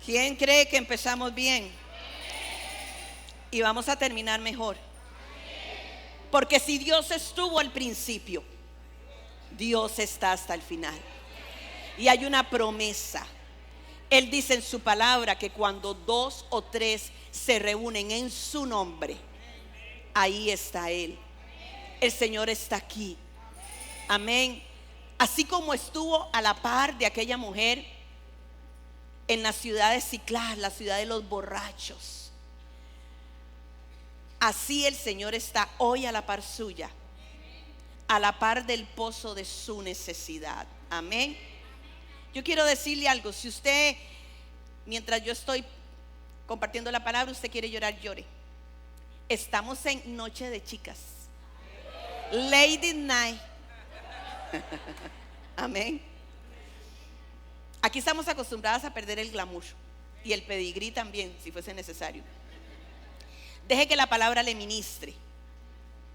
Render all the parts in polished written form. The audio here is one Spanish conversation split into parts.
¿Quién cree que empezamos bien? Y vamos a terminar mejor. Porque si Dios estuvo al principio, Dios está hasta el final. Y hay una promesa. Él dice en su palabra que cuando 2 o 3 se reúnen en su nombre, ahí está Él. El Señor está aquí. Amén. Así como estuvo a la par de aquella mujer en la ciudad de Siclag, la ciudad de los borrachos, así el Señor está hoy a la par suya, a la par del pozo de su necesidad. Amén. Yo quiero decirle algo. Si usted, mientras yo estoy compartiendo la palabra, usted quiere llorar, llore. Estamos en noche de chicas, Lady Night. Amén. Aquí estamos acostumbradas a perder el glamour y el pedigrí también, si fuese necesario. Deje que la palabra le ministre.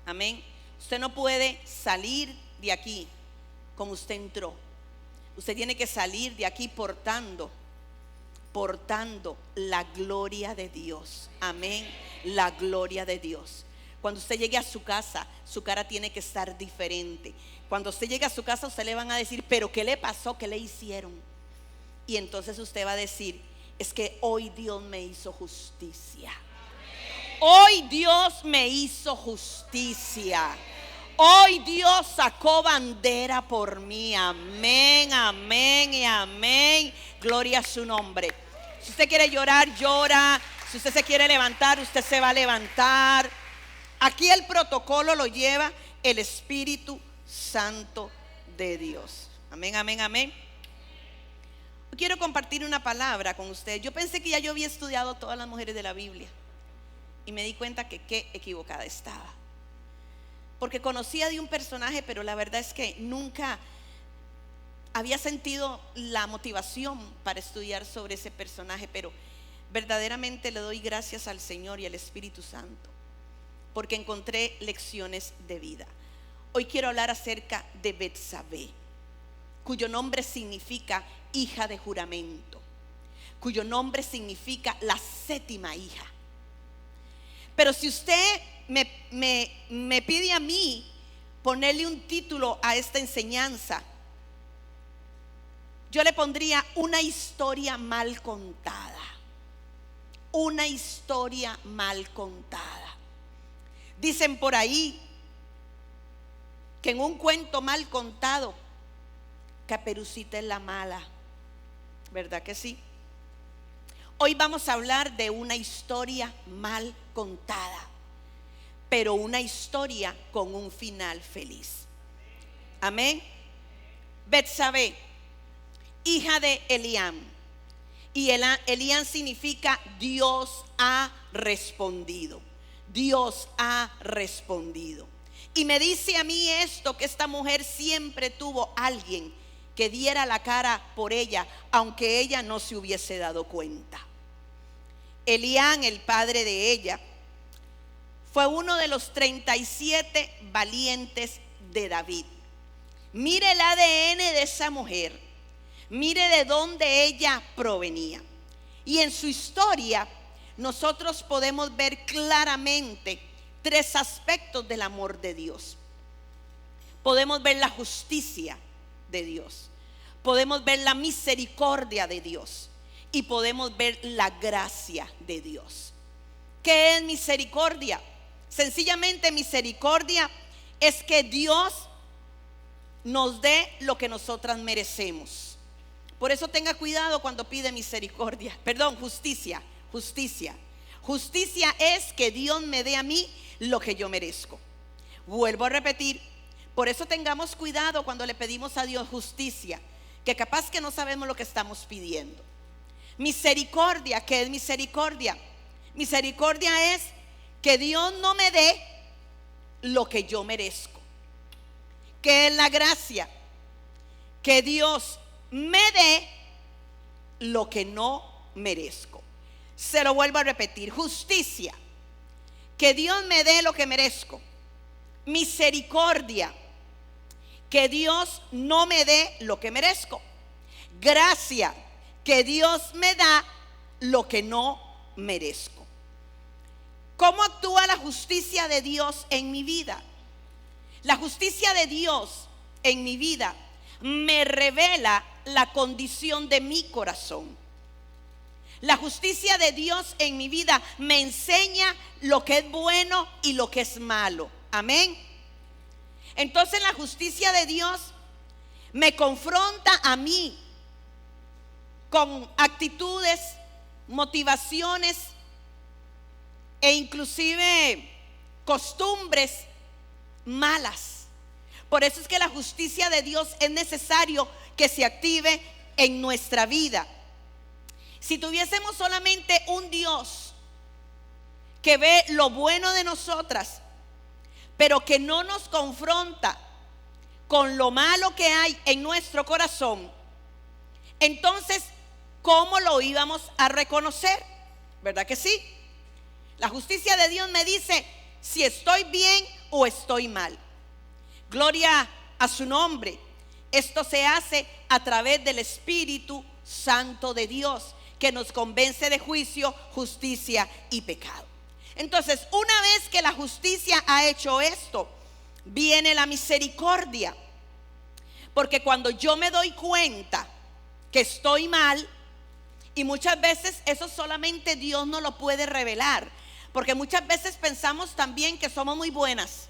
Amén. Usted no puede salir de aquí como usted entró. Usted tiene que salir de aquí portando la gloria de Dios. Amén. La gloria de Dios. Cuando usted llegue a su casa, su cara tiene que estar diferente. Cuando usted llegue a su casa, usted le van a decir, pero ¿qué le pasó? ¿Qué le hicieron? Y entonces usted va a decir, es que hoy Dios me hizo justicia. Hoy Dios me hizo justicia. Hoy Dios sacó bandera por mí. Amén, amén y amén. Gloria a su nombre. Si usted quiere llorar, llora. Si usted se quiere levantar, usted se va a levantar. Aquí el protocolo lo lleva el Espíritu Santo de Dios. Amén, amén, amén. Quiero compartir una palabra con ustedes. Yo pensé que ya yo había estudiado todas las mujeres de la Biblia y me di cuenta que qué equivocada estaba. Porque conocía de un personaje, pero la verdad es que nunca había sentido la motivación para estudiar sobre ese personaje. Pero verdaderamente le doy gracias al Señor y al Espíritu Santo, porque encontré lecciones de vida. Hoy quiero hablar acerca de Betsabé, cuyo nombre significa hija de juramento, cuyo nombre significa la séptima hija. Pero si usted me pide a mí ponerle un título a esta enseñanza, yo le pondría una historia mal contada. Una historia mal contada. Dicen por ahí que en un cuento mal contado, Caperucita es la mala. ¿Verdad que sí? Hoy vamos a hablar de una historia mal contada, pero una historia con un final feliz. Amén. Betsabé, hija de Eliam. Y Eliam significa Dios ha respondido. Dios ha respondido. Y me dice a mí esto, que esta mujer siempre tuvo alguien que diera la cara por ella, aunque ella no se hubiese dado cuenta. Eliam, el padre de ella, fue uno de los 37 valientes de David. Mire el ADN de esa mujer, mire de dónde ella provenía. Y en su historia nosotros podemos ver claramente 3 aspectos del amor de Dios. Podemos ver la justicia de Dios, podemos ver la misericordia de Dios y podemos ver la gracia de Dios. ¿Qué es misericordia? Sencillamente misericordia es que Dios nos dé lo que nosotras merecemos. Por eso tenga cuidado cuando pide misericordia, justicia. Justicia es que Dios me dé a mí lo que yo merezco. Vuelvo a repetir, por eso tengamos cuidado cuando le pedimos a Dios justicia, que capaz que no sabemos lo que estamos pidiendo. Misericordia, ¿qué es misericordia? Misericordia es que Dios no me dé lo que yo merezco. ¿Qué es la gracia? Que Dios me dé lo que no merezco. Se lo vuelvo a repetir, justicia, que Dios me dé lo que merezco. Misericordia, que Dios no me dé lo que merezco. Gracia, que Dios me da lo que no merezco. ¿Cómo actúa la justicia de Dios en mi vida? La justicia de Dios en mi vida me revela la condición de mi corazón. La justicia de Dios en mi vida me enseña lo que es bueno y lo que es malo. Amén. Entonces la justicia de Dios me confronta a mí con actitudes, motivaciones e inclusive costumbres malas. Por eso es que la justicia de Dios es necesario que se active en nuestra vida. Si tuviésemos solamente un Dios que ve lo bueno de nosotras, pero que no nos confronta con lo malo que hay en nuestro corazón, entonces, ¿cómo lo íbamos a reconocer? ¿Verdad que sí? La justicia de Dios me dice si estoy bien o estoy mal. Gloria a su nombre. Esto se hace a través del Espíritu Santo de Dios, que nos convence de juicio, justicia y pecado. Entonces, una vez que la justicia ha hecho esto, viene la misericordia. Porque cuando yo me doy cuenta que estoy mal, y muchas veces eso solamente Dios no lo puede revelar, porque muchas veces pensamos también que somos muy buenas.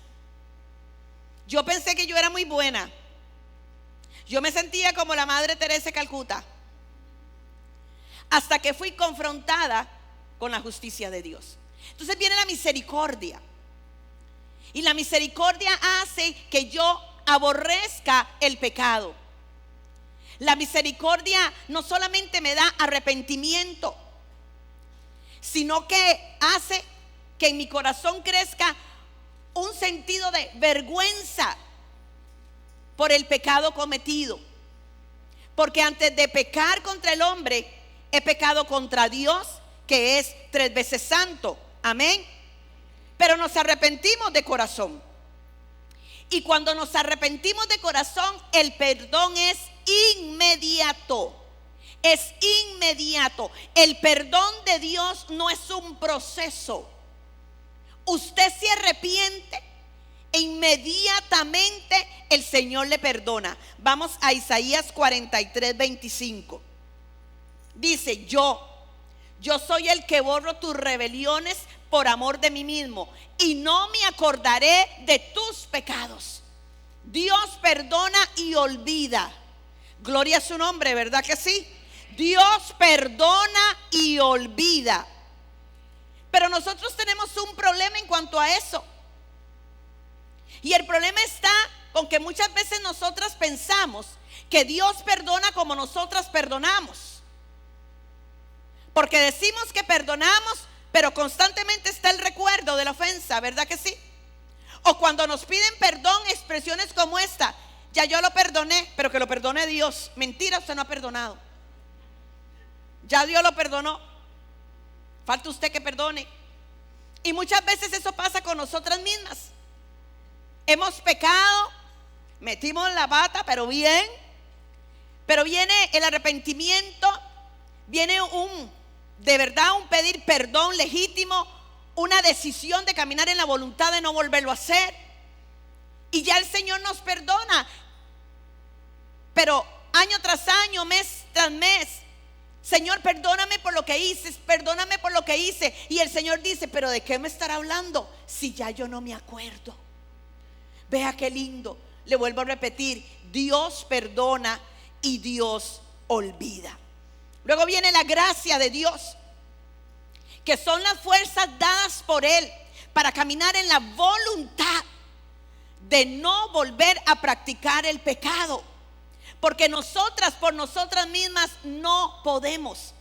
Yo pensé que yo era muy buena. Yo me sentía como la Madre Teresa de Calcuta, hasta que fui confrontada con la justicia de Dios. Entonces viene la misericordia, y la misericordia hace que yo aborrezca el pecado. La misericordia no solamente me da arrepentimiento, sino que hace que en mi corazón crezca un sentido de vergüenza por el pecado cometido. Porque antes de pecar contra el hombre, he pecado contra Dios, que es 3 veces santo. Amén. Pero nos arrepentimos de corazón. Y cuando nos arrepentimos de corazón, el perdón es inmediato. Es inmediato. El perdón de Dios no es un proceso. Usted se arrepiente e inmediatamente el Señor le perdona. Vamos a Isaías 43:25. Dice: yo soy el que borro tus rebeliones por amor de mí mismo, y no me acordaré de tus pecados. Dios perdona y olvida. Gloria a su nombre, ¿verdad que sí? Dios perdona y olvida. Pero nosotros tenemos un problema en cuanto a eso. Y el problema está con que muchas veces nosotras pensamos que Dios perdona como nosotras perdonamos. Porque decimos que perdonamos, pero constantemente está el recuerdo de la ofensa, ¿verdad que sí? O cuando nos piden perdón, expresiones como esta: ya yo lo perdoné, pero que lo perdone Dios. Mentira, usted no ha perdonado. Ya Dios lo perdonó, falta usted que perdone. Y muchas veces eso pasa con nosotras mismas. Hemos pecado, metimos la pata, pero bien. Pero viene el arrepentimiento, viene de verdad un pedir perdón legítimo, una decisión de caminar en la voluntad de no volverlo a hacer. Y ya el Señor nos perdona. Pero año tras año, mes tras mes: Señor, perdóname por lo que hice, perdóname por lo que hice. Y el Señor dice: pero ¿de qué me estará hablando si ya yo no me acuerdo? Vea qué lindo. Le vuelvo a repetir: Dios perdona y Dios olvida. Luego viene la gracia de Dios, que son las fuerzas dadas por Él para caminar en la voluntad de no volver a practicar el pecado. Porque nosotras por nosotras mismas no podemos.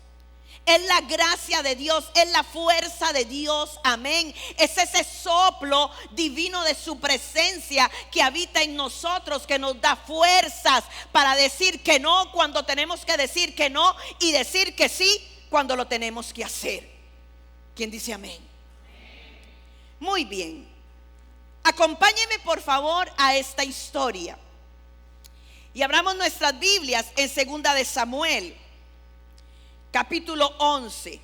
Es la gracia de Dios, es la fuerza de Dios, amén. Es ese soplo divino de su presencia que habita en nosotros, que nos da fuerzas para decir que no cuando tenemos que decir que no, y decir que sí cuando lo tenemos que hacer. ¿Quién dice amén? Muy bien. Acompáñenme por favor a esta historia. Y abramos nuestras Biblias en 2 de Samuel, capítulo 11.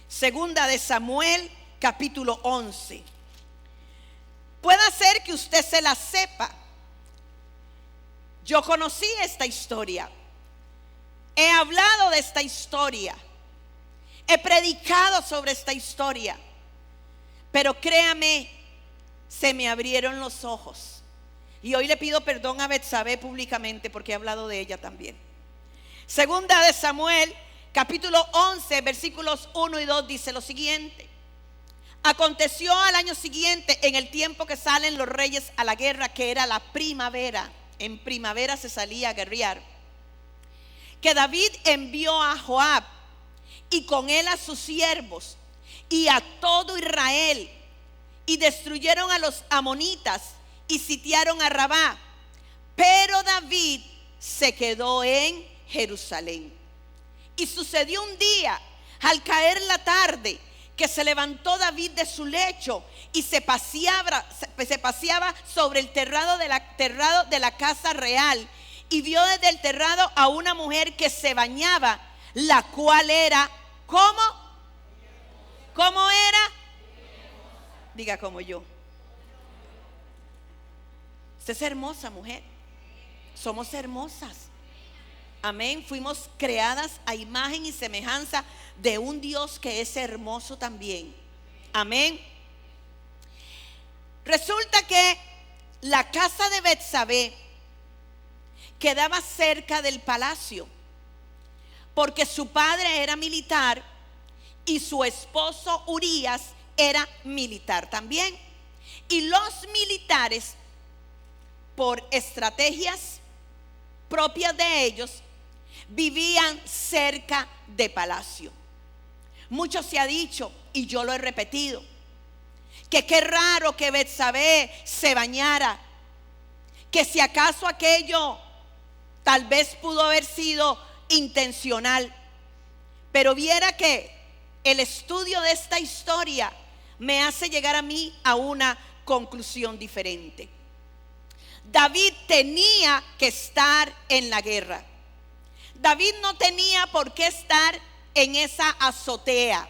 Segunda de Samuel, capítulo 11. Puede ser que usted se la sepa. Yo conocí esta historia. He hablado de esta historia. He predicado sobre esta historia. Pero créame, se me abrieron los ojos. Y hoy le pido perdón a Betsabé públicamente porque he hablado de ella también. Segunda de Samuel, capítulo 11, versículos 1 y 2 dice lo siguiente. Aconteció al año siguiente, en el tiempo que salen los reyes a la guerra, que era la primavera. En primavera se salía a guerrear. Que David envió a Joab y con él a sus siervos y a todo Israel, y destruyeron a los amonitas y sitiaron a Rabá. Pero David se quedó en Jerusalén. Y sucedió un día, al caer la tarde, que se levantó David de su lecho y se paseaba sobre el terrado de la casa real, y vio desde el terrado a una mujer que se bañaba, la cual era, ¿cómo? ¿Cómo era? Diga como yo. Usted es hermosa, mujer. Somos hermosas. Amén. Fuimos creadas a imagen y semejanza de un Dios que es hermoso también. Amén. Resulta que la casa de Betsabé quedaba cerca del palacio, porque su padre era militar y su esposo Urías era militar también. Y los militares, por estrategias propias de ellos, vivían cerca de palacio. Mucho se ha dicho, y yo lo he repetido, que qué raro que Betsabé se bañara, que si acaso aquello tal vez pudo haber sido intencional. Pero viera que el estudio de esta historia me hace llegar a mí a una conclusión diferente. David tenía que estar en la guerra. David no tenía por qué estar en esa azotea.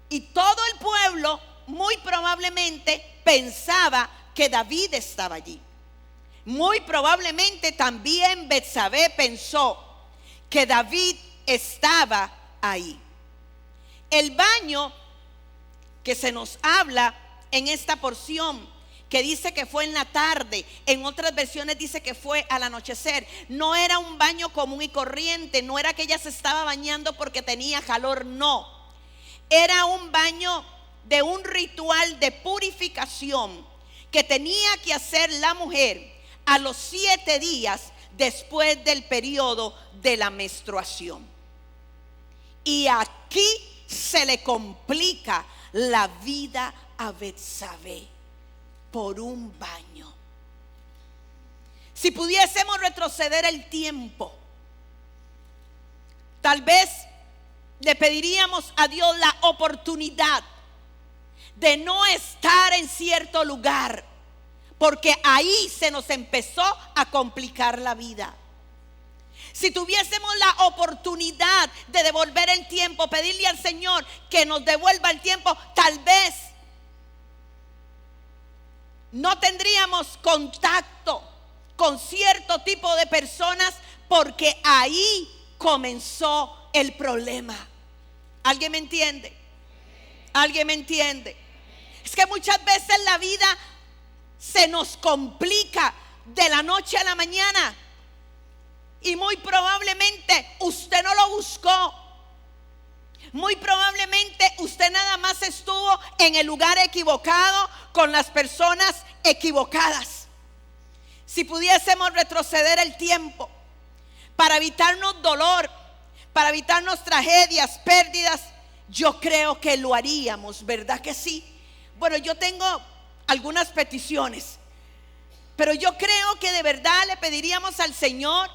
Y todo el pueblo muy probablemente pensaba que David estaba allí. Muy probablemente también Betsabé pensó que David estaba ahí. El baño que se nos habla en esta porción, que dice que fue en la tarde, en otras versiones dice que fue al anochecer, no era un baño común y corriente. No era que ella se estaba bañando porque tenía calor, no. Era un baño de un ritual de purificación que tenía que hacer la mujer a los 7 días después del periodo de la menstruación. Y aquí se le complica la vida a Betsabé por un baño. Si pudiésemos retroceder el tiempo, tal vez le pediríamos a Dios la oportunidad de no estar en cierto lugar, porque ahí se nos empezó a complicar la vida. Si tuviésemos la oportunidad de devolver el tiempo, pedirle al Señor que nos devuelva el tiempo, tal vez no tendríamos contacto con cierto tipo de personas, porque ahí comenzó el problema. ¿Alguien me entiende? ¿Alguien me entiende? Es que muchas veces la vida se nos complica de la noche a la mañana, y muy probablemente usted no lo buscó. Muy probablemente usted nada más estuvo en el lugar equivocado, con las personas equivocadas. Si pudiésemos retroceder el tiempo para evitarnos dolor, para evitarnos tragedias, pérdidas, yo creo que lo haríamos, ¿verdad que sí? Bueno, yo tengo algunas peticiones, pero yo creo que de verdad le pediríamos al Señor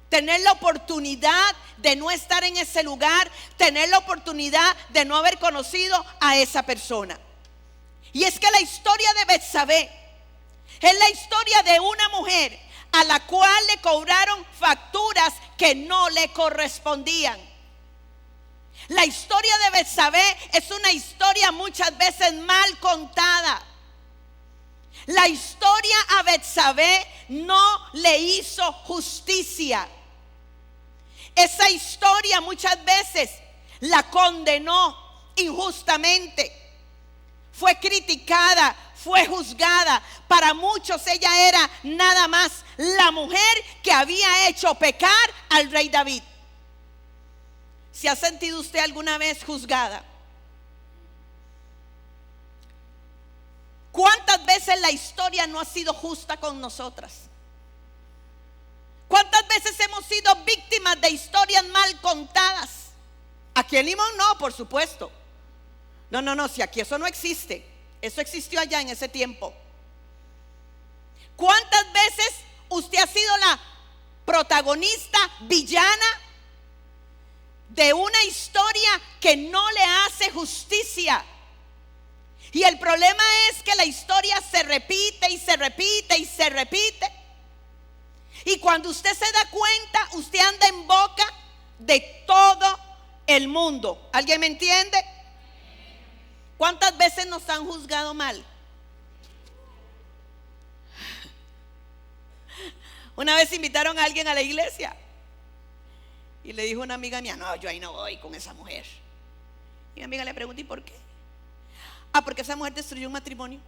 tener la oportunidad de no estar en ese lugar, tener la oportunidad de no haber conocido a esa persona. Y es que la historia de Betsabé es la historia de una mujer a la cual le cobraron facturas que no le correspondían. La historia de Betsabé es una historia muchas veces mal contada. La historia a Betsabé no le hizo justicia. Esa historia muchas veces la condenó injustamente. Fue criticada, fue juzgada. Para muchos ella era nada más la mujer que había hecho pecar al rey David. ¿Se ha sentido usted alguna vez juzgada? ¿Cuántas veces la historia no ha sido justa con nosotras? ¿Cuántas veces hemos sido víctimas de historias mal contadas? Aquí en Limón no, por supuesto. No, si aquí eso no existe. Eso existió allá en ese tiempo. ¿Cuántas veces usted ha sido la protagonista villana de una historia que no le hace justicia? Y el problema es que la historia se repite y se repite y se repite. Y cuando usted se da cuenta, usted anda en boca de todo el mundo. ¿Alguien me entiende? ¿Cuántas veces nos han juzgado mal? Una vez invitaron a alguien a la iglesia y le dijo una amiga mía: no, yo ahí no voy con esa mujer. Y mi amiga le preguntó: ¿y por qué? Porque esa mujer destruyó un matrimonio.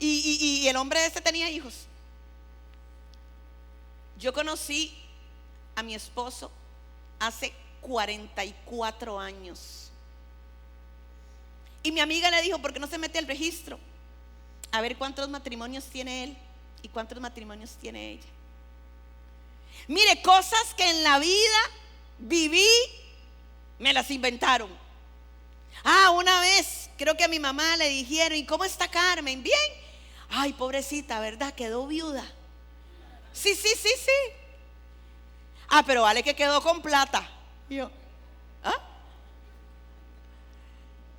Y el hombre ese tenía hijos. Yo conocí a mi esposo hace 44 años. Y mi amiga le dijo: ¿por qué no se mete al registro a ver cuántos matrimonios tiene él y cuántos matrimonios tiene ella? Mire, cosas que en la vida viví, me las inventaron. Una vez creo que a mi mamá le dijeron: ¿y cómo está Carmen? Bien. Ay, pobrecita, ¿verdad? Quedó viuda. Sí. Pero vale que quedó con plata. Y yo,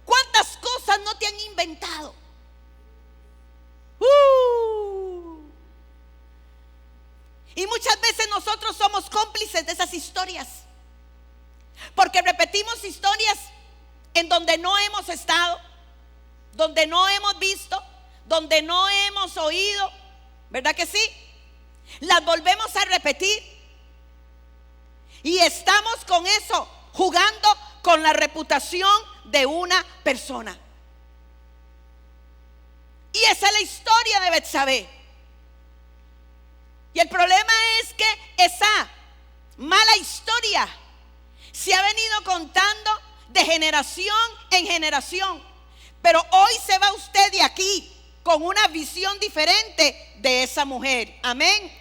¿cuántas cosas no te han inventado? Y muchas veces nosotros somos cómplices de esas historias, porque repetimos historias en donde no hemos estado, donde no hemos visto, donde no hemos oído, ¿verdad que sí? Las volvemos a repetir y estamos con eso, jugando con la reputación de una persona. Y esa es la historia de Betsabé. Y el problema es que esa mala historia se ha venido contando de generación en generación. Pero hoy se va usted de aquí con una visión diferente de esa mujer. Amén.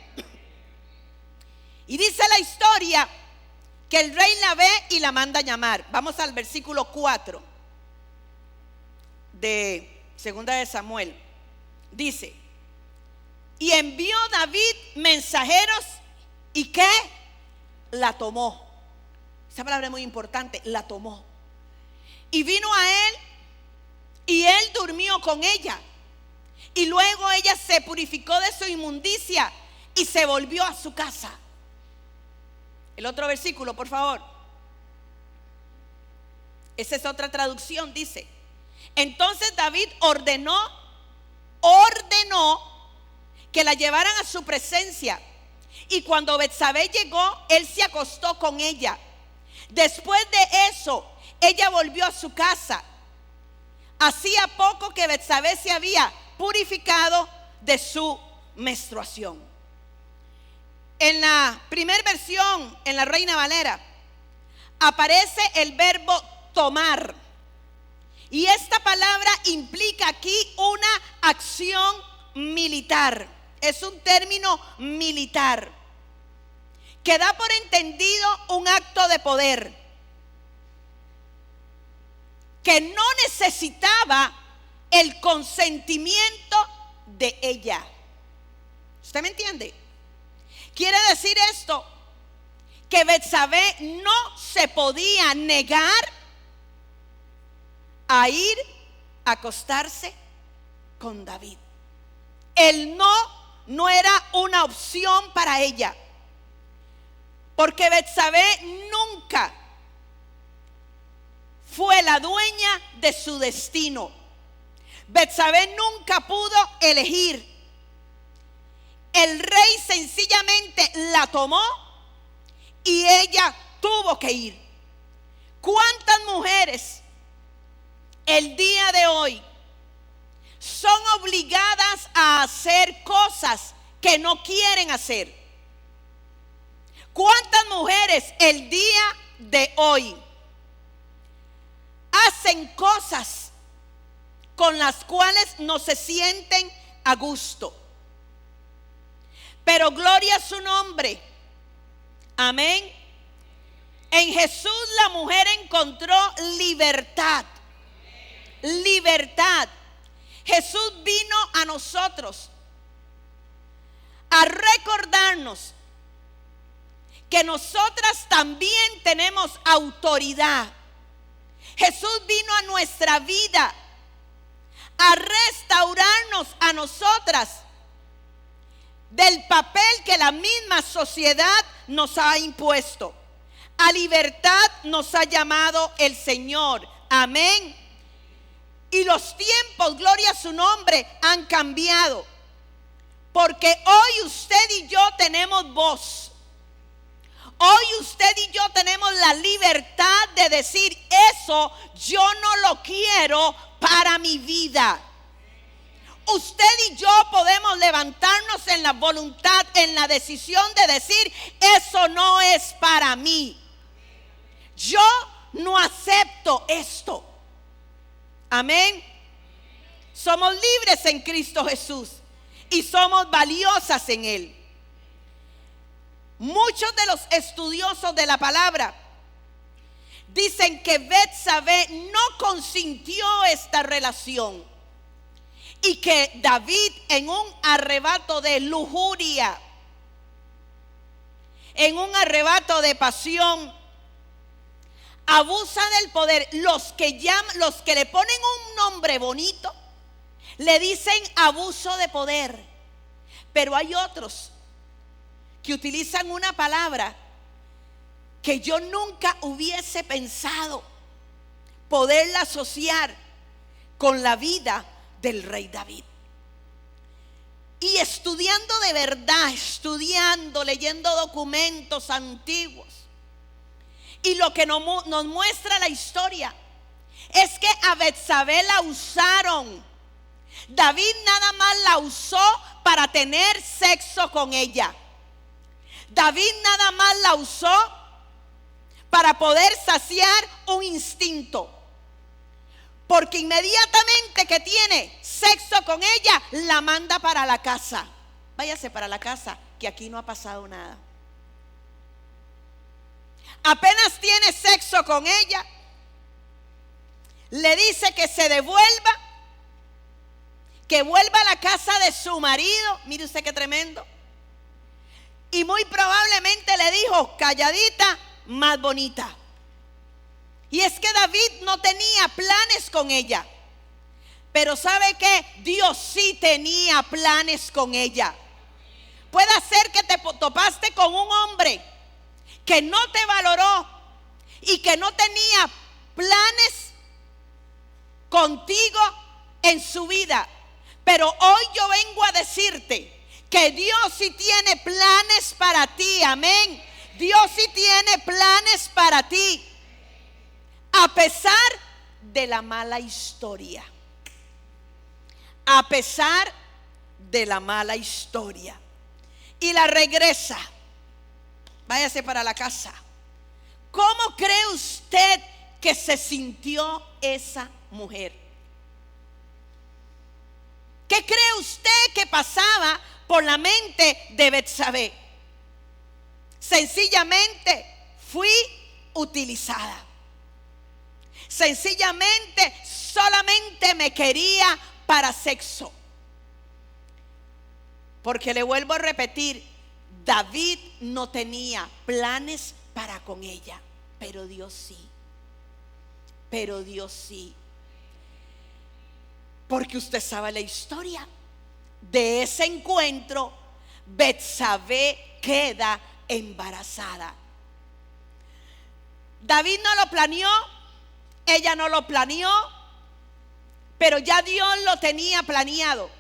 Y dice la historia que el rey la ve y la manda a llamar. Vamos al versículo 4 de segunda de Samuel. Dice: y envió David mensajeros, ¿y qué? La tomó. Esa palabra es muy importante, la tomó. Y vino a él, y él durmió con ella. Y luego ella se purificó de su inmundicia y se volvió a su casa. El otro versículo, por favor. Esa es otra traducción, dice: entonces David ordenó que la llevaran a su presencia. Y cuando Betsabé llegó, él se acostó con ella. Después de eso, ella volvió a su casa. Hacía poco que Betsabé se había purificado de su menstruación. En la primera versión, en la Reina Valera, aparece el verbo tomar. Y esta palabra implica aquí una acción militar. Es un término militar que da por entendido un acto de poder que no necesitaba el consentimiento de ella. ¿Usted me entiende? Quiere decir esto, que Betsabé no se podía negar a ir a acostarse con David. el no era una opción para ella, porque Betsabé nunca fue la dueña de su destino. Betsabé nunca pudo elegir. El rey sencillamente la tomó y ella tuvo que ir. ¿Cuántas mujeres el día de hoy son obligadas a hacer cosas que no quieren hacer? ¿Cuántas mujeres el día de hoy hacen cosas con las cuales no se sienten a gusto? Pero gloria a su nombre. Amén. En Jesús la mujer encontró libertad. Libertad. Jesús vino a nosotros a recordarnos que nosotras también tenemos autoridad. Jesús vino a nuestra vida a restaurarnos a nosotras del papel que la misma sociedad nos ha impuesto. A libertad nos ha llamado el Señor. Amén. Y los tiempos, gloria a su nombre, han cambiado. Porque hoy usted y yo tenemos voz. Hoy usted y yo tenemos la libertad de decir: eso yo no lo quiero para mi vida. Usted y yo podemos levantarnos en la voluntad, en la decisión de decir: eso no es para mí. Yo no acepto esto. Amén. Somos libres en Cristo Jesús y somos valiosas en Él. Muchos de los estudiosos de la palabra dicen que Betsabé no consintió esta relación y que David, en un arrebato de lujuria, en un arrebato de pasión, abusa del poder. Los que le ponen un nombre bonito le dicen abuso de poder, pero hay otros que utilizan una palabra que yo nunca hubiese pensado poderla asociar con la vida del rey David. Y estudiando de verdad, leyendo documentos antiguos, y lo que nos muestra la historia es que a Betsabé la usaron. David nada más la usó para tener sexo con ella. David nada más la usó para poder saciar un instinto. Porque inmediatamente que tiene sexo con ella, la manda para la casa. Váyase para la casa, que aquí no ha pasado nada. Apenas tiene sexo con ella, le dice que se devuelva, que vuelva a la casa de su marido. Mire usted qué tremendo. Y muy probablemente le dijo: calladita, más bonita. Y es que David no tenía planes con ella. Pero ¿sabe qué? Dios sí tenía planes con ella. Puede ser que te topaste con un hombre que no te valoró y que no tenía planes contigo en su vida. Pero hoy yo vengo a decirte que Dios sí tiene planes para ti. Amén. Dios sí tiene planes para ti. A pesar de la mala historia. A pesar de la mala historia. Y la regresa. Váyase para la casa. ¿Cómo cree usted que se sintió esa mujer? ¿Qué cree usted que pasaba por la mente de Betsabé? Sencillamente fui utilizada. Sencillamente solamente me quería para sexo. Porque le vuelvo a repetir, David no tenía planes para con ella, pero Dios sí. Pero Dios sí. Porque usted sabe la historia. de ese encuentro, Betsabé queda embarazada. David no lo planeó, ella no lo planeó, pero ya Dios lo tenía planeado.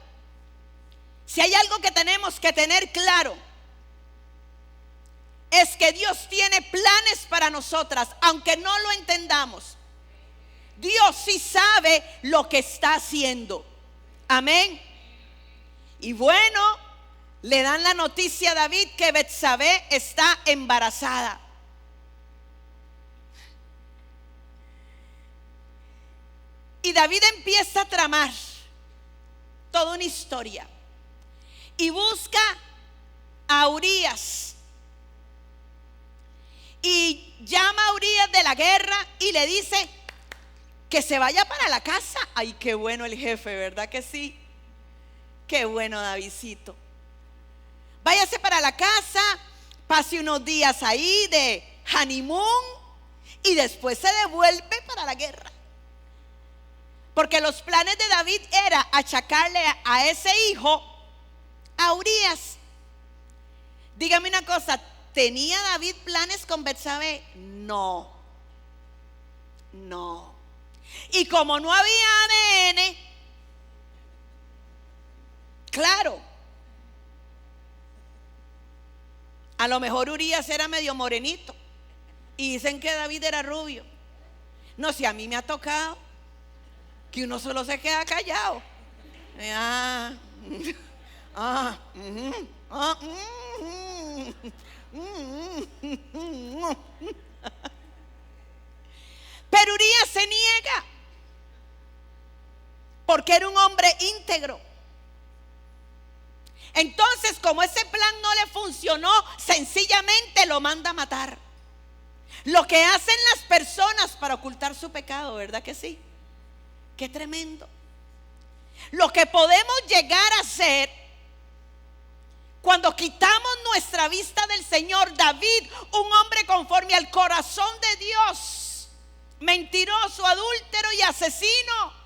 Si hay algo que tenemos que tener claro, es que Dios tiene planes para nosotras, aunque no lo entendamos. Dios sí sabe lo que está haciendo. Amén. Y bueno, le dan la noticia a David que Betsabé está embarazada. Y David empieza a tramar toda una historia y busca a Urías y llama a Urías de la guerra y le dice que se vaya para la casa. Ay, qué bueno el jefe, ¿verdad que sí? Qué bueno, Davidcito. Váyase para la casa, pase unos días ahí de honeymoon y después se devuelve para la guerra. Porque los planes de David era achacarle a ese hijo a Urías. Dígame una cosa, ¿tenía David planes con Betsabé? No. Y como no había ADN, claro, a lo mejor Urías era medio morenito y dicen que David era rubio. No, si a mí me ha tocado que uno solo se queda callado. Pero Urías se niega porque era un hombre íntegro. Entonces, como ese plan no le funcionó, sencillamente lo manda a matar. Lo que hacen las personas para ocultar su pecado, ¿verdad que sí? Qué tremendo. Lo que podemos llegar a hacer cuando quitamos nuestra vista del Señor. David, un hombre conforme al corazón de Dios, mentiroso, adúltero y asesino.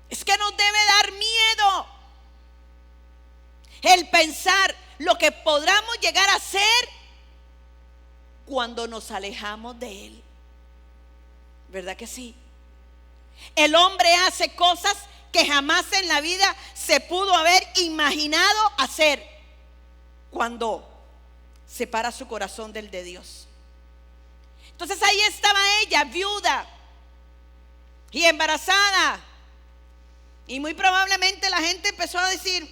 Es que nos debe dar miedo el pensar lo que podamos llegar a hacer cuando nos alejamos de Él. ¿Verdad que sí? El hombre hace cosas que jamás en la vida se pudo haber imaginado hacer cuando separa su corazón del de Dios. Entonces ahí estaba ella, viuda y embarazada. Y muy probablemente la gente empezó a decir: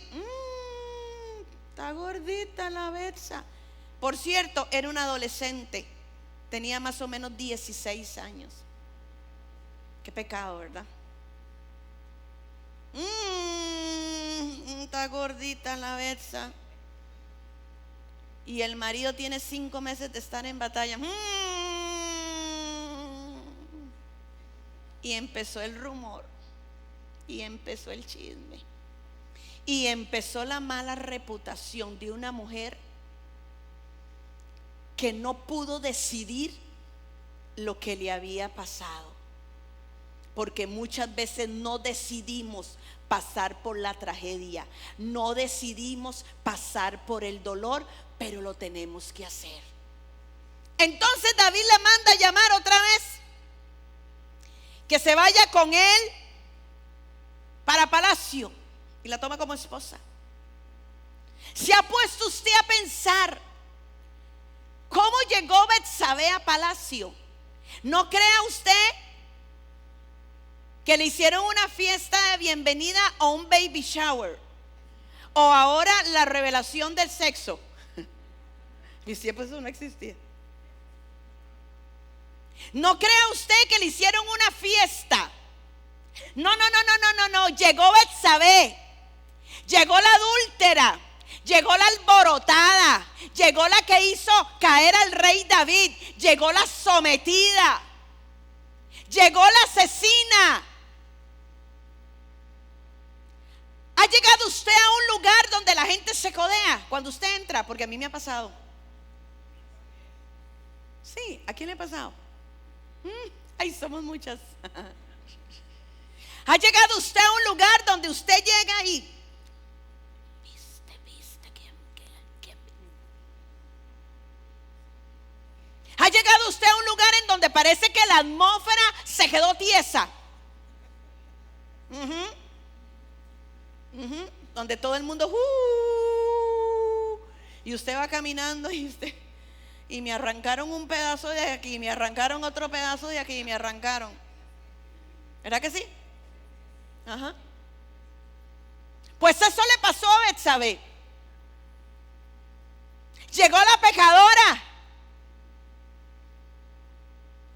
está gordita la Betsa. Por cierto, era una adolescente, tenía más o menos 16 años. Qué pecado, ¿verdad? Está gordita la Betsa. Y el marido tiene 5 meses de estar en batalla. Y empezó el rumor. Y empezó el chisme. Y empezó la mala reputación de una mujer que no pudo decidir lo que le había pasado. Porque muchas veces no decidimos pasar por la tragedia, no decidimos pasar por el dolor, pero lo tenemos que hacer. Entonces David le manda a llamar otra vez, que se vaya con él para palacio, y la toma como esposa. ¿Se ha puesto usted a pensar cómo llegó Betsabé a palacio? ¿No crea usted que le hicieron una fiesta de bienvenida o un baby shower? O ahora la revelación del sexo. Mis tiempos eso no existía. ¿No crea usted que le hicieron una fiesta? No. Llegó Betsabé, llegó la adúltera, llegó la alborotada, llegó la que hizo caer al rey David, llegó la sometida, llegó la asesina. ¿Ha llegado usted a un lugar donde la gente se codea cuando usted entra? Porque a mí me ha pasado. Sí, ¿a quién le ha pasado? Ahí somos muchas. ¿Ha llegado usted a un lugar donde usted llega y ha llegado usted a un lugar en donde parece que la atmósfera se quedó tiesa? Donde todo el mundo y usted va caminando y me arrancaron un pedazo de aquí, me arrancaron otro pedazo de aquí, me arrancaron. ¿Verdad que sí? Ajá. Pues eso le pasó a Betsabé. Llegó la pecadora.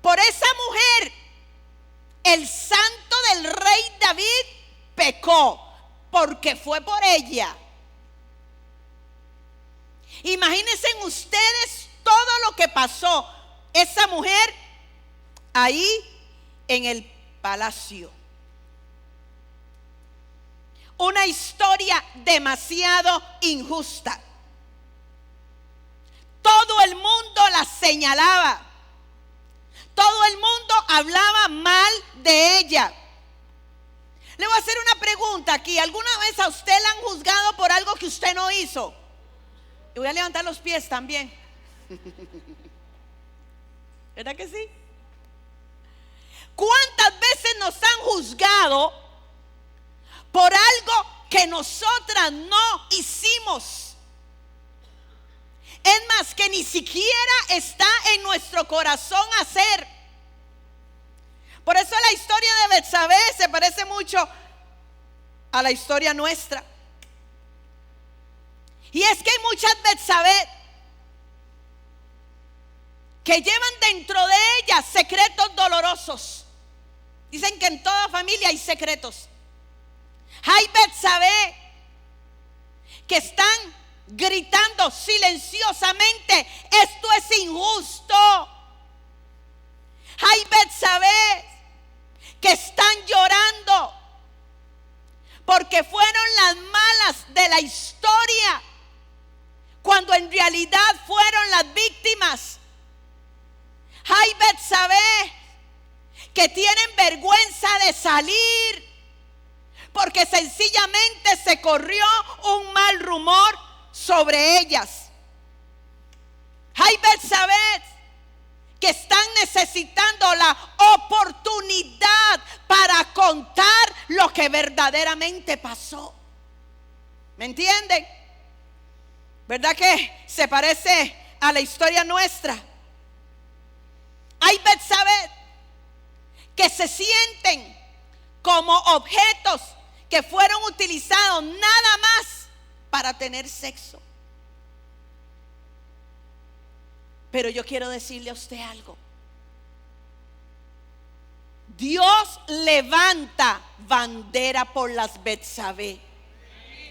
Por esa mujer, el santo del rey David pecó, porque fue por ella. Imagínense ustedes todo lo que pasó esa mujer ahí en el palacio. Una historia demasiado injusta. Todo el mundo la señalaba. Todo el mundo hablaba mal de ella. Le voy a hacer una pregunta aquí. ¿Alguna vez a usted la han juzgado por algo que usted no hizo? Y voy a levantar los pies también. ¿Verdad que sí? ¿Cuántas veces nos han juzgado por algo que nosotras no hicimos? Es más, que ni siquiera está en nuestro corazón hacer. Por eso la historia de Betsabé se parece mucho a la historia nuestra. Y es que hay muchas Betsabé que llevan dentro de ellas secretos dolorosos. Dicen que en toda familia hay secretos. Hay Betsabé que están gritando silenciosamente: esto es injusto. Hay Betsabé que están llorando porque fueron las malas de la historia, cuando en realidad fueron las víctimas. Hay Betsabé que tienen vergüenza de salir porque sencillamente se corrió un mal rumor sobre ellas. Hay Betsabé que están necesitando la oportunidad para contar lo que verdaderamente pasó. ¿Me entienden? ¿Verdad que se parece a la historia nuestra? Hay Betsabé que se sienten como objetos que fueron utilizados nada más para tener sexo. Pero yo quiero decirle a usted algo. Dios levanta bandera por las Betsabé.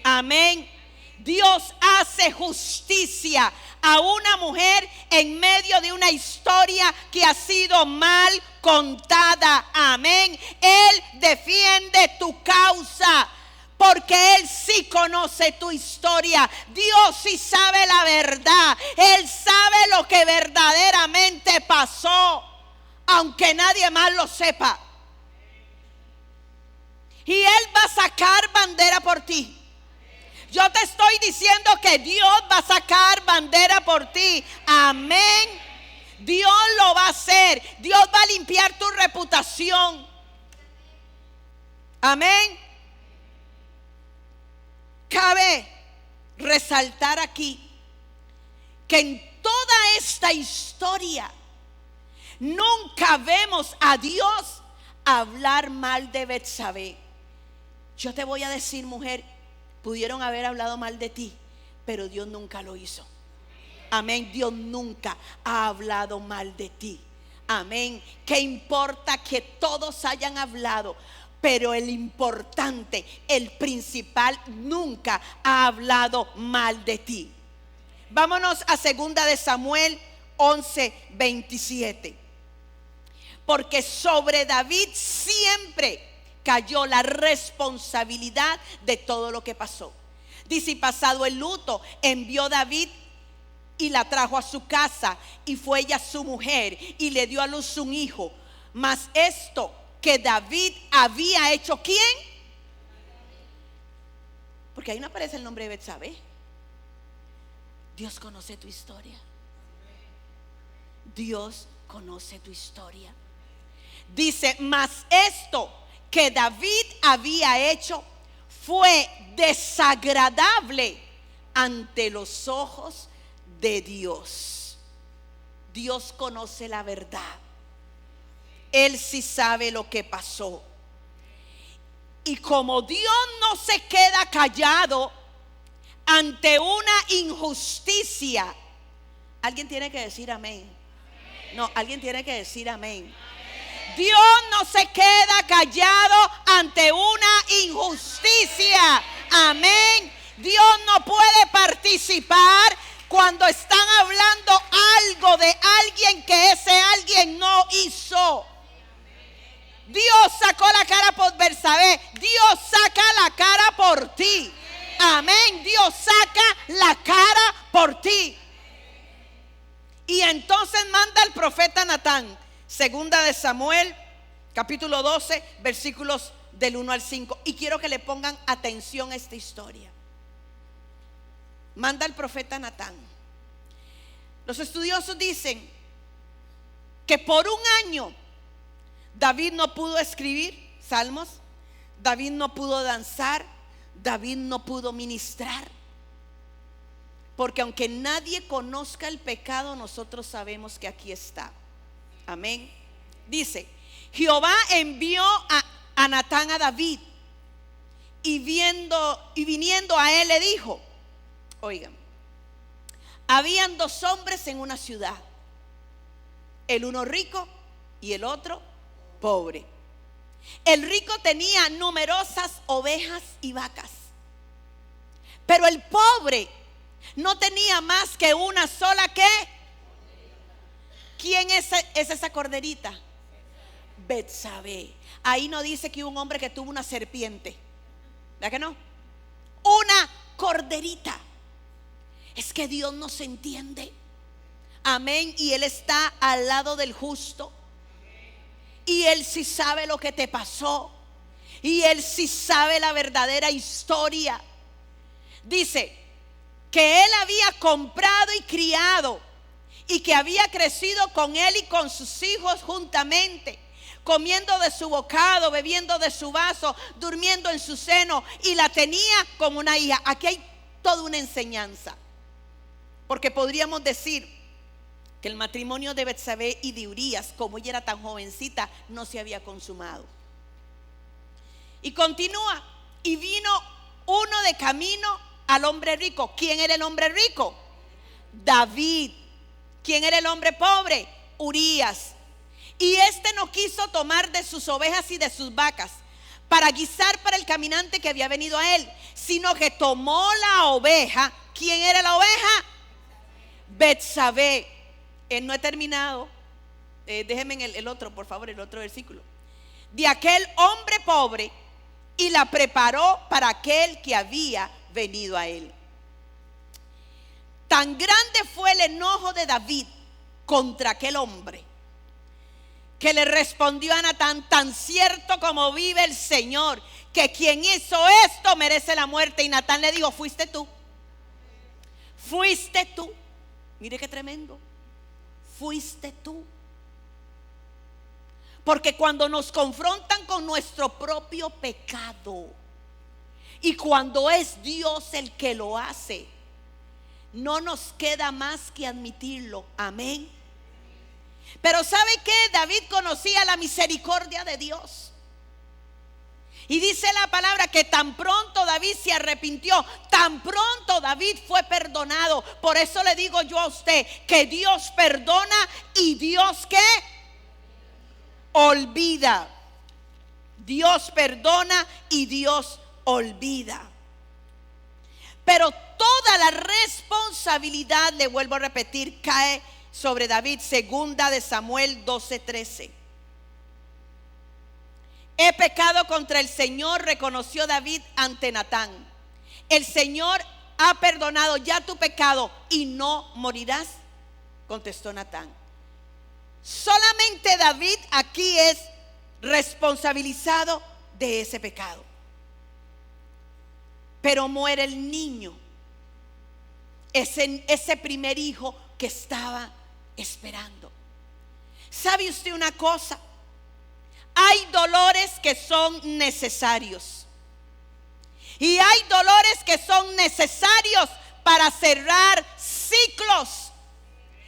Amén. Dios hace justicia a una mujer en medio de una historia que ha sido mal contada. Amén. Él defiende tu causa, porque Él sí conoce tu historia. Dios sí sabe la verdad. Él sabe lo que verdaderamente pasó, aunque nadie más lo sepa. Y Él va a sacar bandera por ti. Yo te estoy diciendo que Dios va a sacar bandera por ti. Amén. Dios lo va a hacer. Dios va a limpiar tu reputación. Amén. Cabe resaltar aquí que en toda esta historia nunca vemos a Dios hablar mal de Betsabé. Yo te voy a decir, mujer, pudieron haber hablado mal de ti, pero Dios nunca lo hizo. Amén. Dios nunca ha hablado mal de ti. Amén. ¿Qué importa que todos hayan hablado? Pero el importante, el principal, nunca ha hablado mal de ti. Vámonos a 2 de Samuel 11:27. Porque sobre David siempre cayó la responsabilidad de todo lo que pasó. Dice: y pasado el luto, envió David y la trajo a su casa, y fue ella su mujer, y le dio a luz un hijo. Mas esto que David había hecho. ¿Quién? Porque ahí no aparece el nombre de Betsabé. Dios conoce tu historia. Dios conoce tu historia. Dice, mas esto que David había hecho fue desagradable ante los ojos de Dios. Dios conoce la verdad. Él sí sabe lo que pasó. Y como Dios no se queda callado ante una injusticia, alguien tiene que decir amén. No, alguien tiene que decir amén. Dios no se queda callado ante una injusticia. Amén. Dios no puede participar cuando están hablando algo de alguien que ese alguien no hizo. Dios sacó la cara por Betsabé. Dios saca la cara por ti. Amén. Dios saca la cara por ti. Y entonces manda al profeta Natán. Segunda de Samuel, capítulo 12, versículos del 1 al 5. Y quiero que le pongan atención a esta historia. Manda al profeta Natán. Los estudiosos dicen que por un año David no pudo escribir salmos, David no pudo danzar, David no pudo ministrar. Porque aunque nadie conozca el pecado, nosotros sabemos que aquí está. Amén. Dice, Jehová envió a Natán a David, y viniendo a él le dijo, oigan, habían dos hombres en una ciudad, el uno rico y el otro pobre. El rico tenía numerosas ovejas y vacas, pero el pobre no tenía más que una sola ¿qué? ¿Quién es esa corderita? Betsabé. Ahí no dice que hubo un hombre que tuvo una serpiente, ¿verdad que no? Una corderita. Es que Dios nos entiende. Amén. Y Él está al lado del justo. Y Él sí sabe lo que te pasó. Y Él sí sabe la verdadera historia. Dice que Él había comprado y criado, y que había crecido con él y con sus hijos juntamente, comiendo de su bocado, bebiendo de su vaso, durmiendo en su seno, y la tenía como una hija. Aquí hay toda una enseñanza, porque podríamos decir que el matrimonio de Betsabé y de Urías, como ella era tan jovencita, no se había consumado. Y continúa, y vino uno de camino al hombre rico. ¿Quién era el hombre rico? David. ¿Quién era el hombre pobre? Urías. Y este no quiso tomar de sus ovejas y de sus vacas para guisar para el caminante que había venido a él, sino que tomó la oveja. ¿Quién era la oveja? Betsabé. No he terminado. Déjenme el otro, por favor, el otro versículo. De aquel hombre pobre, y la preparó para aquel que había venido a él. Tan grande fue el enojo de David contra aquel hombre, que le respondió a Natán: tan cierto como vive el Señor, que quien hizo esto merece la muerte. Y Natán le dijo: fuiste tú. Fuiste tú. Mire qué tremendo. Fuiste tú. Porque cuando nos confrontan con nuestro propio pecado, y cuando es Dios el que lo hace, no nos queda más que admitirlo. Amén. Pero ¿sabe qué? David conocía la misericordia de Dios. Y dice la palabra que tan pronto David se arrepintió, tan pronto David fue perdonado. Por eso le digo yo a usted que Dios perdona y Dios ¿qué? Olvida. Dios perdona y Dios olvida. Pero toda la responsabilidad, le vuelvo a repetir, cae sobre David. Segunda de Samuel 12:13. He pecado contra el Señor, reconoció David ante Natán. El Señor ha perdonado ya tu pecado y no morirás, contestó Natán. Solamente David aquí es responsabilizado de ese pecado. Pero muere el niño, ese primer hijo que estaba esperando. ¿Sabe usted una cosa? Hay dolores que son necesarios. Y hay dolores que son necesarios para cerrar ciclos.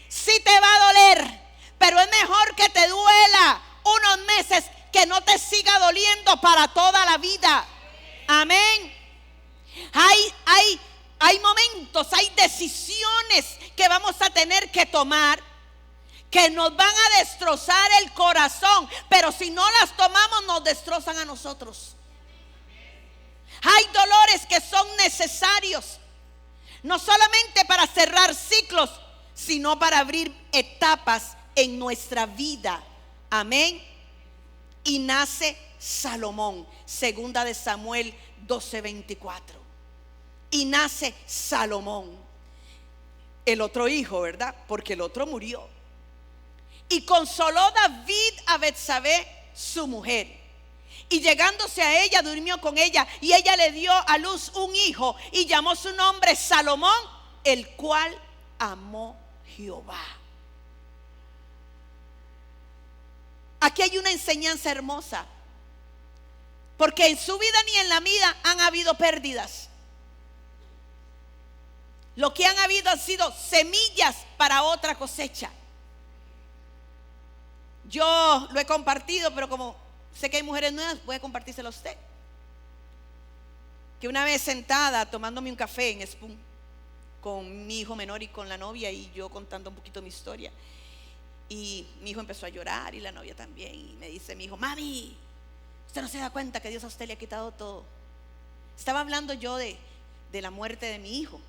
Sí te va a doler, pero es mejor que te duela unos meses que no te siga doliendo para toda la vida. Amén. Hay momentos, hay decisiones que vamos a tener que tomar que nos van a destrozar el corazón, pero si no las tomamos nos destrozan a nosotros. Hay dolores que son necesarios, no solamente para cerrar ciclos, sino para abrir etapas en nuestra vida. Amén. Y nace Salomón, segunda de Samuel 12:24. Y nace Salomón, el otro hijo, ¿verdad? Porque el otro murió. Y consoló David a Betsabé, su mujer. Y llegándose a ella, durmió con ella. Y ella le dio a luz un hijo. Y llamó su nombre Salomón, el cual amó Jehová. Aquí hay una enseñanza hermosa. Porque en su vida ni en la vida han habido pérdidas. Lo que han habido han sido semillas para otra cosecha. Yo lo he compartido, pero como sé que hay mujeres nuevas, voy a compartírselo a usted. Que una vez sentada tomándome un café en Spoon con mi hijo menor y con la novia, y yo contando un poquito mi historia, y mi hijo empezó a llorar y la novia también, y me dice mi hijo: mami, usted no se da cuenta que Dios a usted le ha quitado todo. Estaba hablando yo de la muerte de mi hijo.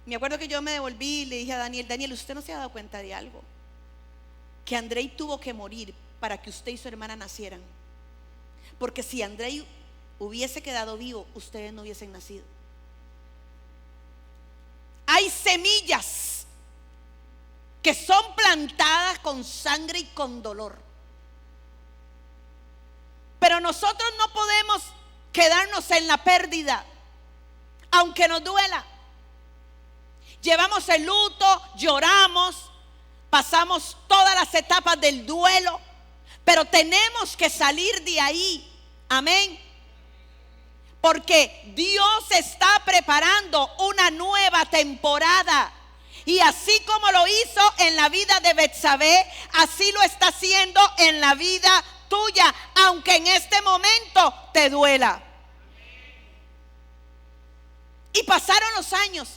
Me acuerdo que yo me devolví y le dije a Daniel: usted no se ha dado cuenta de algo, que Andrei tuvo que morir para que usted y su hermana nacieran, porque si Andrei hubiese quedado vivo, ustedes no hubiesen nacido. Hay semillas que son plantadas con sangre y con dolor, pero nosotros no podemos quedarnos en la pérdida, aunque nos duela. Llevamos el luto, lloramos, pasamos todas las etapas del duelo, pero tenemos que salir de ahí. Amén. Porque Dios está preparando una nueva temporada. Y así como lo hizo en la vida de Betsabé, así lo está haciendo en la vida tuya, aunque en este momento te duela. Y pasaron los años,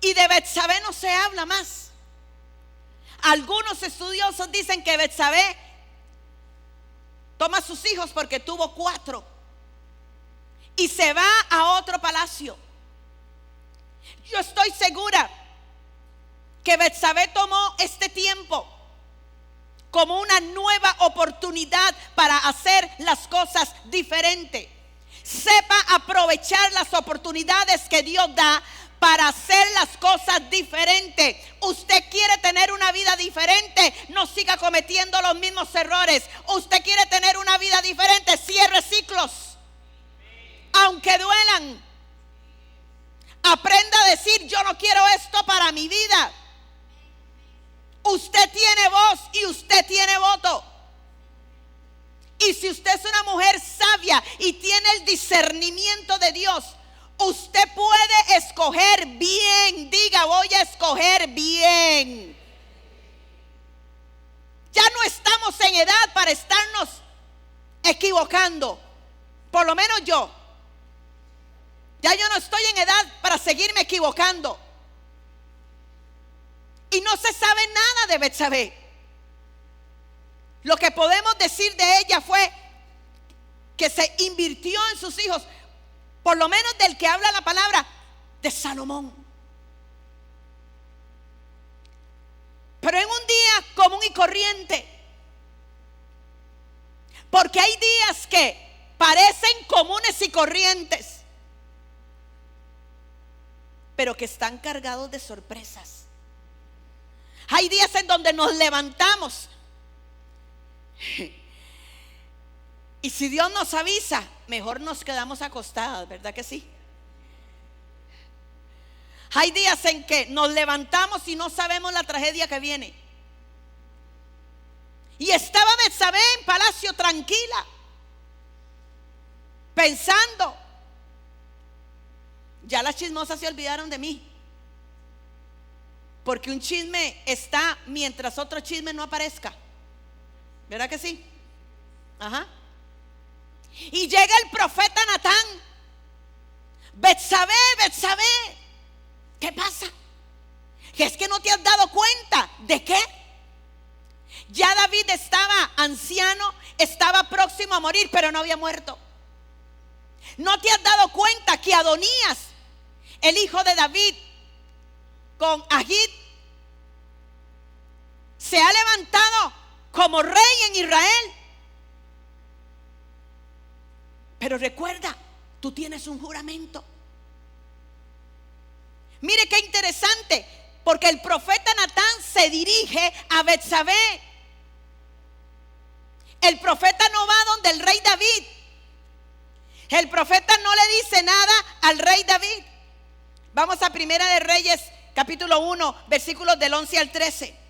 y de Betsabé no se habla más. Algunos estudiosos dicen que Betsabé toma a sus hijos, porque tuvo 4, y se va a otro palacio. Yo estoy segura que Betsabé tomó este tiempo como una nueva oportunidad para hacer las cosas diferentes. Sepa aprovechar las oportunidades que Dios da para hacer las cosas diferentes. Usted quiere tener una vida diferente, no siga cometiendo los mismos errores. Usted quiere tener una vida diferente, cierre ciclos, aunque duelan. Aprenda a decir: yo no quiero esto para mi vida. Usted tiene voz y usted tiene voto. Y si usted es una mujer sabia y tiene el discernimiento de Dios, usted puede escoger bien. Diga: voy a escoger bien. Ya no estamos en edad para estarnos equivocando. Por lo menos yo. Ya yo no estoy en edad para seguirme equivocando. Y no se sabe nada de Betsabé. Lo que podemos decir de ella fue que se invirtió en sus hijos, por lo menos del que habla la palabra de Salomón. Pero en un día común y corriente, porque hay días que parecen comunes y corrientes, pero que están cargados de sorpresas. Hay días en donde nos levantamos Y si Dios nos avisa, mejor nos quedamos acostadas, ¿verdad que sí? Hay días en que nos levantamos y no sabemos la tragedia que viene. Y estaba Betsabé en palacio tranquila, pensando: ya las chismosas se olvidaron de mí. Porque un chisme está mientras otro chisme no aparezca, ¿verdad que sí? Ajá. Y llega el profeta Natán: Betsabé, Betsabé, ¿qué pasa? ¿Que es que no te has dado cuenta? ¿De qué? Ya David estaba anciano, estaba próximo a morir, pero no había muerto. ¿No te has dado cuenta que Adonías, el hijo de David, con Agit, se ha levantado como rey en Israel? Pero recuerda, tú tienes un juramento. Mire qué interesante, porque el profeta Natán se dirige a Betsabé. El profeta no va donde el rey David. El profeta no le dice nada al rey David. Vamos a Primera de Reyes, capítulo 1, versículos del 11 al 13.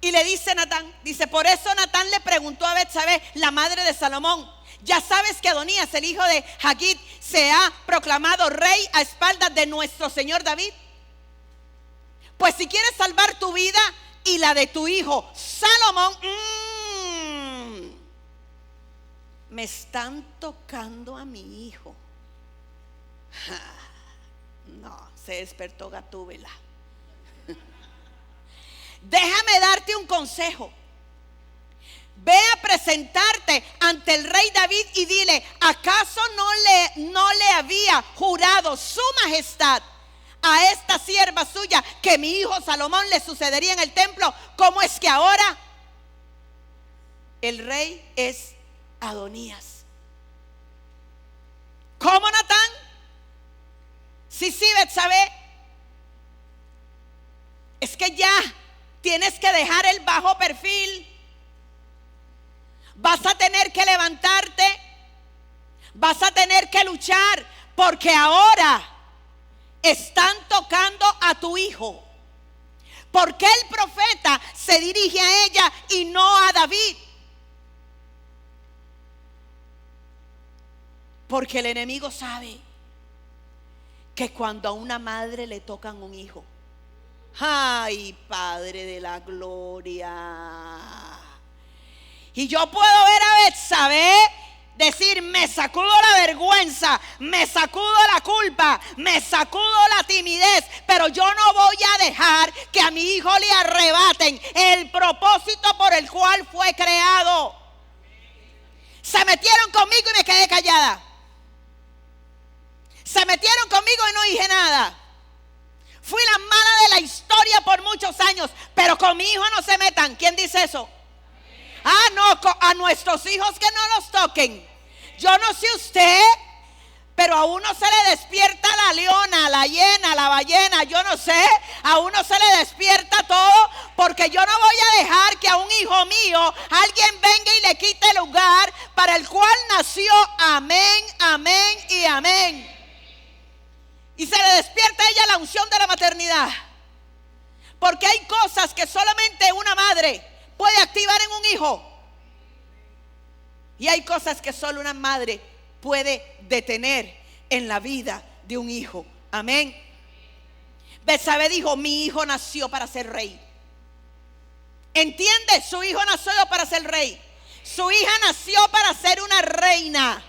Y le dice Natán, dice: por eso Natán le preguntó a Betsabé, la madre de Salomón: ya sabes que Adonías, el hijo de Hagit, se ha proclamado rey a espaldas de nuestro señor David. Pues si quieres salvar tu vida y la de tu hijo Salomón, me están tocando a mi hijo. No, se despertó Gatúbela. Déjame darte un consejo. Ve a presentarte ante el rey David y dile: ¿acaso no le había jurado su majestad a esta sierva suya que mi hijo Salomón le sucedería en el templo? ¿Cómo es que ahora el rey es Adonías? ¿Cómo, Natán? Sí, Betsabé, es que ya tienes que dejar el bajo perfil. Vas a tener que levantarte, vas a tener que luchar, porque ahora están tocando a tu hijo. ¿Por qué el profeta se dirige a ella y no a David? Porque el enemigo sabe que cuando a una madre le tocan un hijo, ay, Padre de la gloria. Y yo puedo ver a Betsabé decir: me sacudo la vergüenza, me sacudo la culpa, me sacudo la timidez, pero yo no voy a dejar que a mi hijo le arrebaten el propósito por el cual fue creado. Se metieron conmigo y me quedé callada. Se metieron conmigo y no dije nada. Fui la mala de la historia por muchos años, pero con mi hijo no se metan. ¿Quién dice eso? Ah, no, a nuestros hijos que no los toquen. Yo no sé usted, pero a uno se le despierta la leona, la hiena, la ballena, yo no sé, a uno se le despierta todo, porque yo no voy a dejar que a un hijo mío alguien venga y le quite el lugar para el cual nació. Amén, amén y amén. Y se le despierta a ella la unción de la maternidad, porque hay cosas que solamente una madre puede activar en un hijo, y hay cosas que solo una madre puede detener en la vida de un hijo. Amén. Betsabé dijo: mi hijo nació para ser rey. ¿Entiende? Su hijo nació para ser rey. Su hija nació para ser una reina.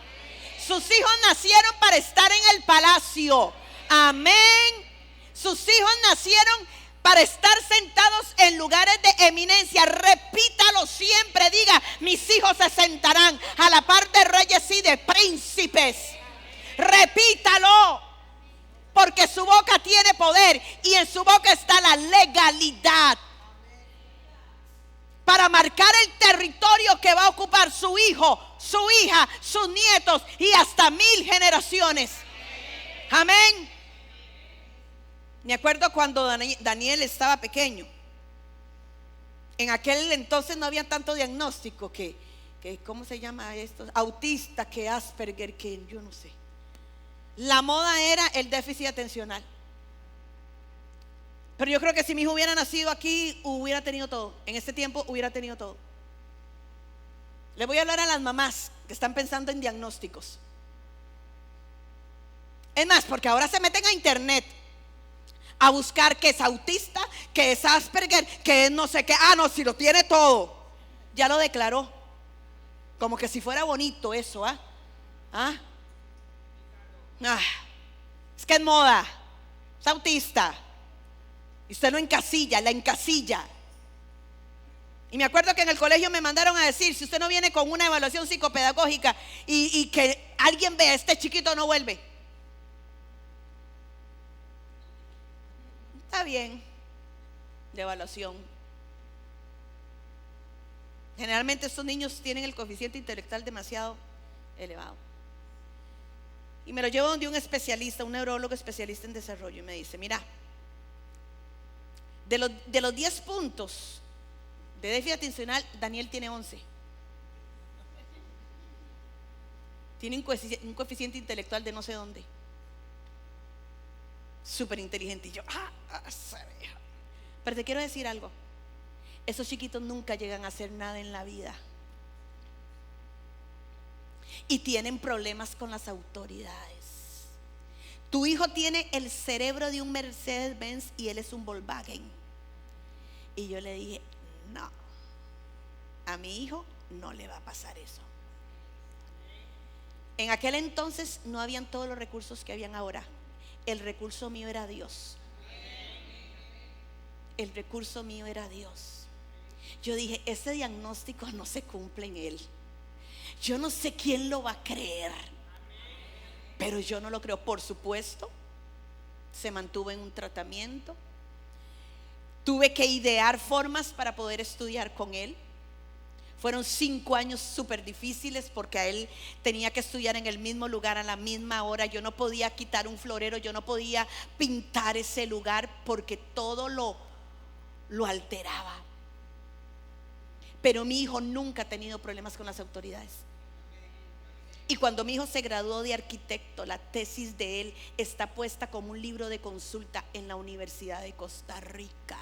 Sus hijos nacieron para estar en el palacio. Amén. Sus hijos nacieron para estar sentados en lugares de eminencia. Repítalo siempre, diga: mis hijos se sentarán a la par de reyes y de príncipes. Repítalo, porque su boca tiene poder y en su boca está la legalidad para marcar el territorio que va a ocupar su hijo, su hija, sus nietos y hasta 1000 generaciones. Amén. Me acuerdo cuando Daniel estaba pequeño. En aquel entonces no había tanto diagnóstico que ¿cómo se llama esto? Autista, que Asperger, que yo no sé. La moda era el déficit atencional. Pero yo creo que si mi hijo hubiera nacido aquí, hubiera tenido todo. En este tiempo hubiera tenido todo. Le voy a hablar a las mamás que están pensando en diagnósticos. Es más, porque ahora se meten a internet a buscar que es autista, que es Asperger, que es no sé qué. Ah, no, si lo tiene todo. Ya lo declaró. Como que si fuera bonito eso, es que es moda, es autista. Y usted lo encasilla, la encasilla. Y me acuerdo que en el colegio me mandaron a decir: si usted no viene con una evaluación psicopedagógica y que alguien vea, este chiquito no vuelve. Está bien, de evaluación. Generalmente estos niños tienen el coeficiente intelectual demasiado elevado. Y me lo llevo donde un especialista, un neurólogo especialista en desarrollo, y me dice: mira, de los 10 puntos de déficit atencional, Daniel tiene 11. Tiene un coeficiente intelectual de no sé dónde. Súper inteligente. Y yo, pero te quiero decir algo: esos chiquitos nunca llegan a hacer nada en la vida. Y tienen problemas con las autoridades. Tu hijo tiene el cerebro de un Mercedes-Benz y él es un Volkswagen. Y yo le dije: no, a mi hijo no le va a pasar eso. En aquel entonces no habían todos los recursos que habían ahora. El recurso mío era Dios. El recurso mío era Dios. Yo dije: ese diagnóstico no se cumple en él. Yo no sé quién lo va a creer, pero yo no lo creo. Por supuesto, se mantuvo en un tratamiento. Tuve que idear formas para poder estudiar con él. Fueron 5 años súper difíciles porque a él tenía que estudiar en el mismo lugar a la misma hora. Yo no podía quitar un florero, yo no podía pintar ese lugar porque todo lo alteraba. Pero mi hijo nunca ha tenido problemas con las autoridades. Y cuando mi hijo se graduó de arquitecto, la tesis de él está puesta como un libro de consulta en la Universidad de Costa Rica.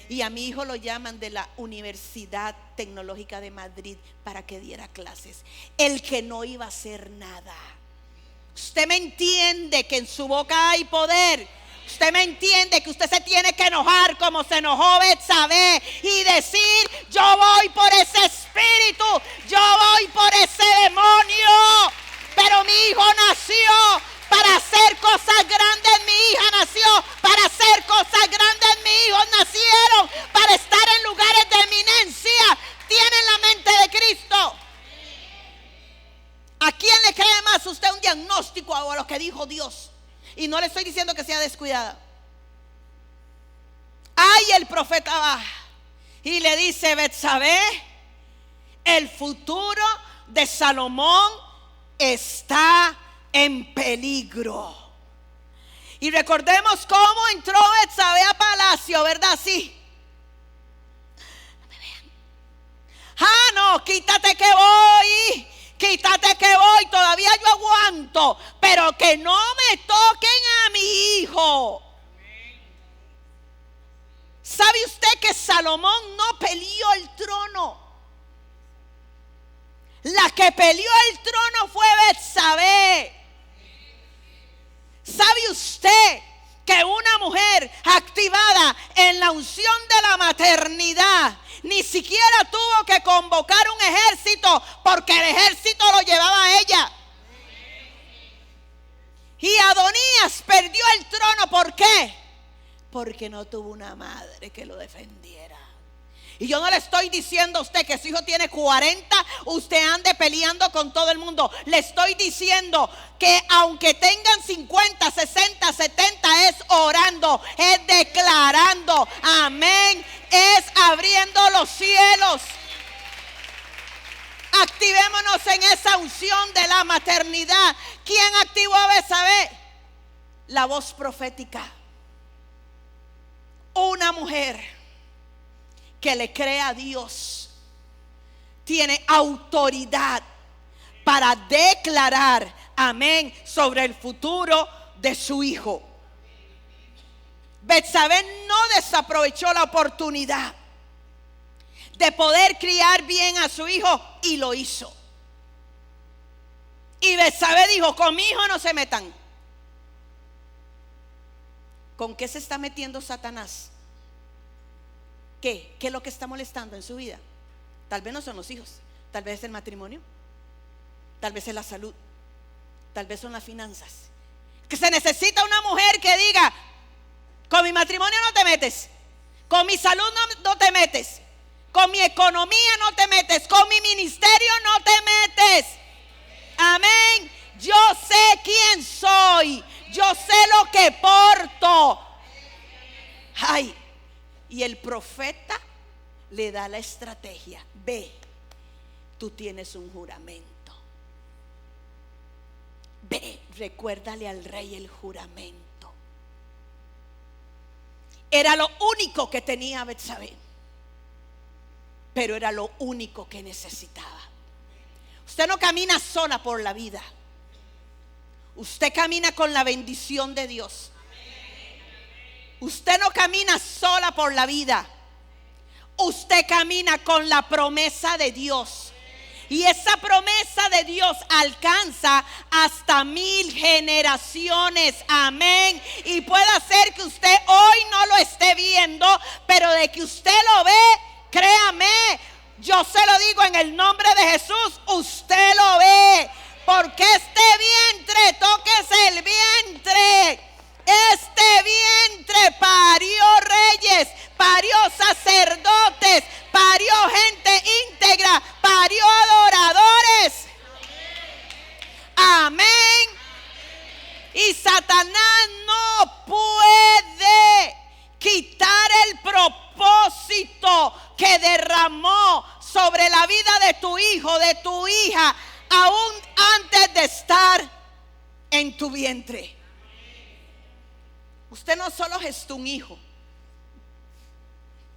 Y a mi hijo lo llaman de la Universidad Tecnológica de Madrid para que diera clases. El que no iba a hacer nada. Usted me entiende que en su boca hay poder. Usted me entiende que usted se tiene que enojar como se enojó Betsabé y decir: yo voy por ese espíritu, yo voy por ese demonio. Pero mi hijo nació para hacer cosas grandes, mi hija nació para hacer cosas grandes, mis hijos nacieron para estar en lugares de eminencia. Tienen la mente de Cristo. ¿A quién le cree más usted un diagnóstico o a lo que dijo Dios? Y no le estoy diciendo que sea descuidada. Ay, el profeta va y le dice: Betsabé, el futuro de Salomón está en peligro. Y recordemos cómo entró Betsabé a palacio, ¿verdad? Sí. No, quítate que voy. Quítate que voy, todavía yo aguanto, pero que no me toquen a mi hijo. ¿Sabe usted que Salomón no peleó el trono? La que peleó el trono fue Betsabé. ¿Sabe usted que una mujer activada en la unción de la maternidad ni siquiera tuvo que convocar un ejército, porque el ejército lo llevaba a ella? Y Adonías perdió el trono. ¿Por qué? Porque no tuvo una madre que lo defendiera. Y yo no le estoy diciendo a usted que su hijo tiene 40, usted ande peleando con todo el mundo. Le estoy diciendo que aunque tengan 50, 60, 70, es orando, es declarando, amén, es abriendo los cielos. Activémonos en esa unción de la maternidad. ¿Quién activó a Betsabé? La voz profética. Una mujer que le cree a Dios tiene autoridad para declarar, amén, sobre el futuro de su hijo. Betsabé no desaprovechó la oportunidad de poder criar bien a su hijo y lo hizo. Y Betsabé dijo: con mi hijo no se metan. ¿Con qué se está metiendo Satanás? ¿Qué es lo que está molestando en su vida? Tal vez no son los hijos, tal vez es el matrimonio, tal vez es la salud, tal vez son las finanzas. Que se necesita una mujer que diga: con mi matrimonio no te metes, con mi salud no te metes, con mi economía no te metes, con mi ministerio no te metes. Amén. Yo sé quién soy, yo sé lo que porto. Ay, y el profeta le da la estrategia: ve, tú tienes un juramento. Ve, recuérdale al rey el juramento. Era lo único que tenía Betsabé, pero era lo único que necesitaba. Usted no camina sola por la vida. Usted camina con la bendición de Dios. Usted no camina sola por la vida. Usted camina con la promesa de Dios. Y esa promesa de Dios alcanza hasta 1000 generaciones. Amén. Y puede ser que usted hoy no lo esté viendo, pero de que usted lo ve, créame, yo se lo digo en el nombre de Jesús, usted lo ve. Porque este vientre, tóquese el vientre. Este vientre parió reyes, parió sacerdotes, parió gente íntegra, parió adoradores. Amén. Y Satanás no puede quitar el propósito que derramó sobre la vida de tu hijo, de tu hija, aún antes de estar en tu vientre. Usted no solo gestó un hijo,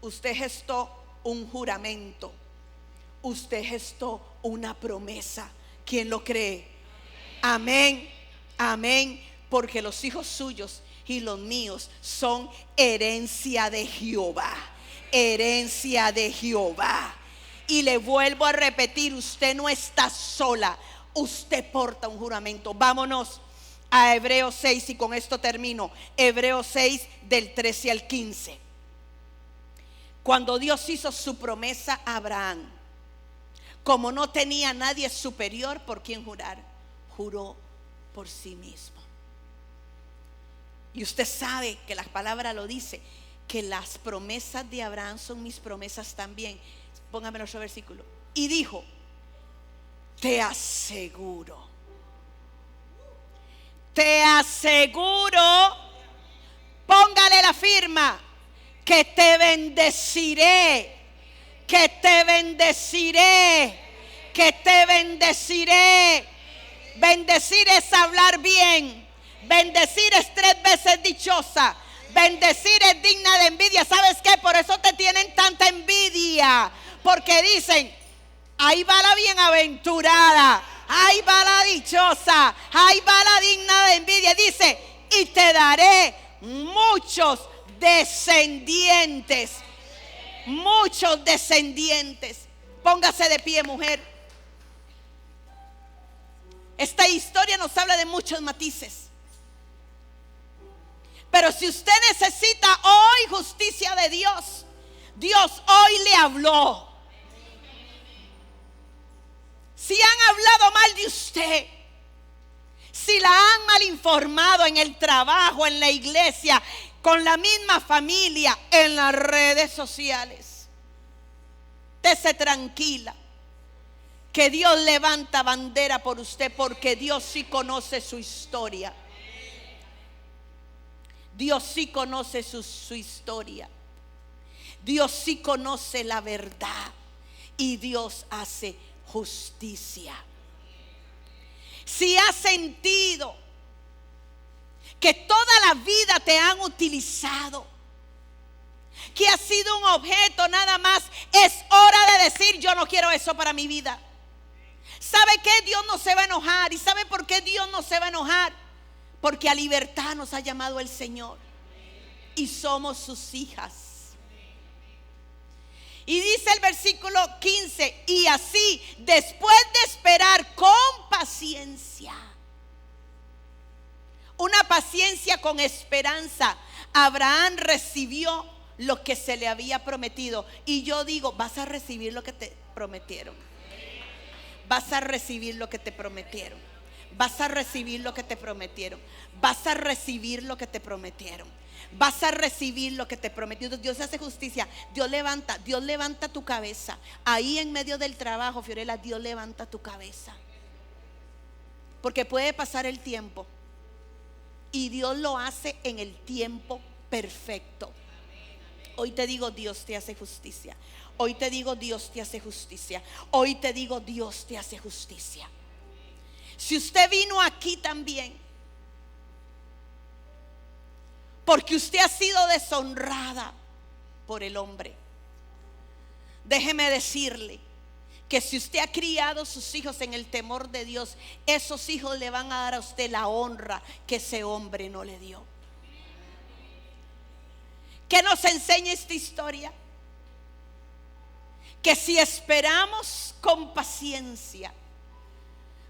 usted gestó un juramento, usted gestó una promesa. ¿Quién lo cree? Amén, amén. Porque los hijos suyos y los míos son herencia de Jehová, herencia de Jehová. Y le vuelvo a repetir, usted no está sola, usted porta un juramento. Vámonos a Hebreos 6 y con esto termino. Hebreos 6 del 13 al 15. Cuando Dios hizo su promesa a Abraham, como no tenía nadie superior por quien jurar, juró por sí mismo. Y usted sabe que la palabra lo dice, que las promesas de Abraham son mis promesas también. Póngame otro versículo. Y dijo: te aseguro, póngale la firma, que te bendeciré, que te bendeciré, que te bendeciré. Bendecir es hablar bien. Bendecir es 3 veces dichosa. Bendecir es digna de envidia. ¿Sabes qué? Por eso te tienen tanta envidia. Porque dicen: ahí va la bienaventurada, ahí va la dichosa, ahí va la digna de envidia. Dice: y te daré muchos descendientes. Muchos descendientes. Póngase de pie, mujer. Esta historia nos habla de muchos matices. Pero si usted necesita hoy justicia de Dios, Dios hoy le habló. Si han hablado mal de usted, si la han mal informado en el trabajo, en la iglesia, con la misma familia, en las redes sociales, estése tranquila, que Dios levanta bandera por usted, porque Dios sí conoce su historia. Dios sí conoce su historia. Dios sí conoce la verdad. Y Dios hace justicia. Si has sentido que toda la vida te han utilizado, que ha sido un objeto nada más, es hora de decir: yo no quiero eso para mi vida. ¿Sabe qué? Dios no se va a enojar. ¿Y sabe por qué Dios no se va a enojar? Porque a libertad nos ha llamado el Señor y somos sus hijas. Y dice el versículo 15: y así, después de esperar con paciencia, una paciencia con esperanza, Abraham recibió lo que se le había prometido. Y yo digo: vas a recibir lo que te prometieron. Vas a recibir lo que te prometieron. Vas a recibir lo que te prometieron. Vas a recibir lo que te prometieron. Vas a recibir lo que te prometió. Dios hace justicia. Dios levanta tu cabeza. Ahí en medio del trabajo, Fiorella, Dios levanta tu cabeza. Porque puede pasar el tiempo y Dios lo hace en el tiempo perfecto. Hoy te digo: Dios te hace justicia. Hoy te digo: Dios te hace justicia. Hoy te digo: Dios te hace justicia. Si usted vino aquí también porque usted ha sido deshonrada por el hombre, déjeme decirle que si usted ha criado sus hijos en el temor de Dios, esos hijos le van a dar a usted la honra que ese hombre no le dio. ¿Qué nos enseña esta historia? Que si esperamos con paciencia,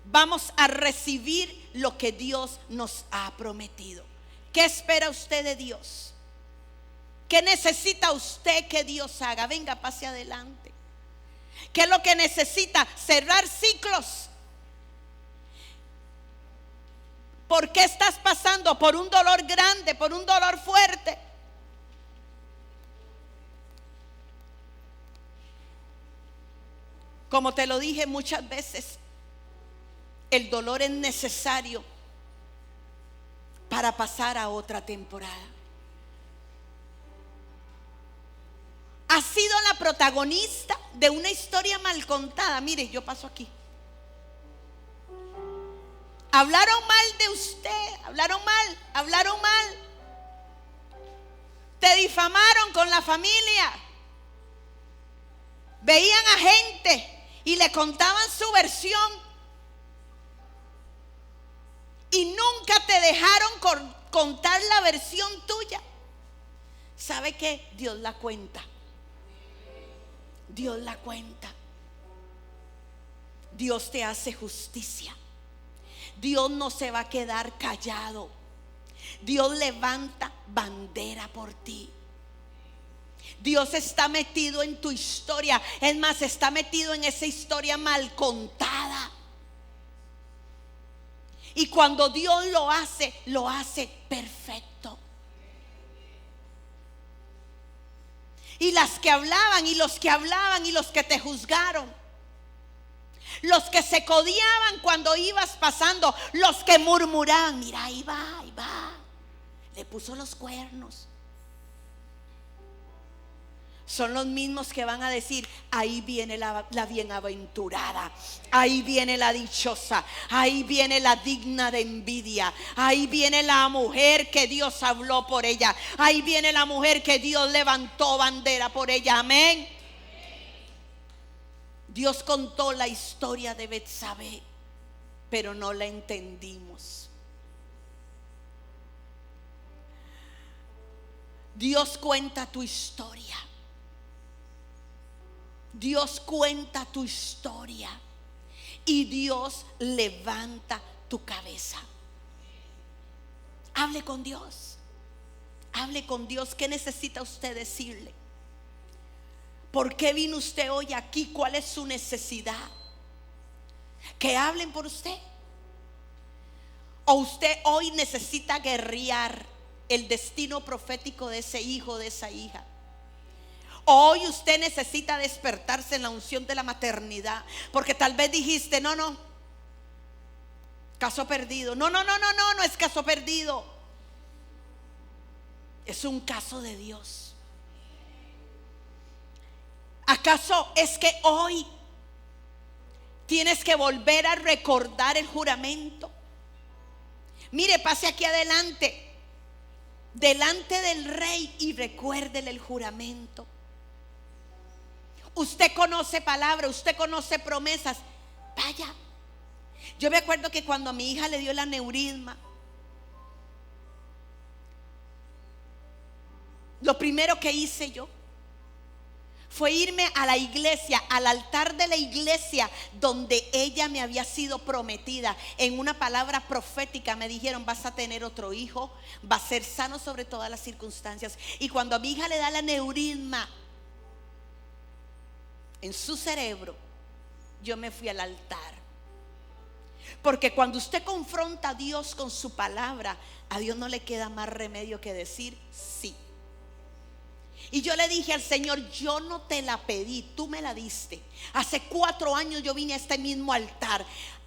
vamos a recibir lo que Dios nos ha prometido. ¿Qué espera usted de Dios? ¿Qué necesita usted que Dios haga? Venga, pase adelante. ¿Qué es lo que necesita? Cerrar ciclos. ¿Por qué estás pasando por un dolor grande, por un dolor fuerte? Como te lo dije muchas veces, el dolor es necesario para pasar a otra temporada. Ha sido la protagonista de una historia mal contada. Mire, yo paso aquí. Hablaron mal de usted, hablaron mal. Te difamaron con la familia. Veían a gente y le contaban su versión y nunca te dejaron contar la versión tuya. ¿Sabe qué? Dios la cuenta. Dios la cuenta. Dios te hace justicia. Dios no se va a quedar callado. Dios levanta bandera por ti. Dios está metido en tu historia. Es más, está metido en esa historia mal contada. Y cuando Dios lo hace perfecto. Y las que hablaban y los que hablaban y los que te juzgaron, los que se codiaban cuando ibas pasando, los que murmuraban: mira, ahí va, le puso los cuernos. Son los mismos que van a decir: ahí viene la bienaventurada, ahí viene la dichosa, ahí viene la digna de envidia, ahí viene la mujer que Dios habló por ella, ahí viene la mujer que Dios levantó bandera por ella. Amén. Dios contó la historia de Betsabé, pero no la entendimos. Dios cuenta tu historia. Dios cuenta tu historia y Dios levanta tu cabeza. Hable con Dios. Hable con Dios. ¿Qué necesita usted decirle? ¿Por qué vino usted hoy aquí? ¿Cuál es su necesidad? Que hablen por usted. ¿O usted hoy necesita guerrear el destino profético de ese hijo, de esa hija? Hoy usted necesita despertarse en la unción de la maternidad, porque tal vez dijiste: no, caso perdido. No es caso perdido. Es un caso de Dios. ¿Acaso es que hoy tienes que volver a recordar el juramento? Mire, pase aquí adelante. delante del rey y recuérdele el juramento. Usted conoce palabra, usted conoce promesas. Vaya. Yo me acuerdo que cuando a mi hija le dio el aneurisma, lo primero que hice yo fue irme a la iglesia, al altar de la iglesia donde ella me había sido prometida. En una palabra profética me dijeron: vas a tener otro hijo, va a ser sano sobre todas las circunstancias. Y cuando a mi hija le da el aneurisma en su cerebro, yo me fui al altar. Porque cuando usted confronta a Dios con su palabra, a Dios no le queda más remedio que decir sí. Y yo le dije al Señor: yo no te la pedí, tú me la diste. Hace 4 años yo vine a este mismo altar.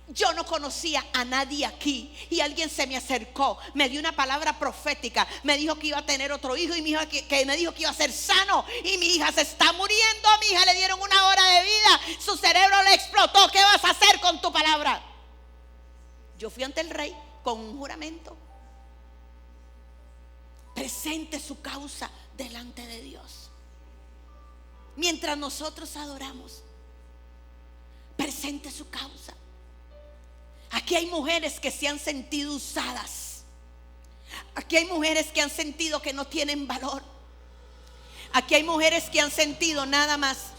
Yo no conocía a nadie aquí y alguien se me acercó, me dio una palabra profética, me dijo que iba a tener otro hijo y mi hija que me dijo que iba a ser sano, y mi hija se está muriendo. A mi hija le dieron 1 hora de vida, su cerebro le explotó. ¿Qué vas a hacer con tu palabra? Yo fui ante el rey con un juramento. Presente su causa delante de Dios. Mientras nosotros adoramos, presente su causa. Aquí hay mujeres que se han sentido usadas. Aquí hay mujeres que han sentido que no tienen valor. Aquí hay mujeres que han sentido nada más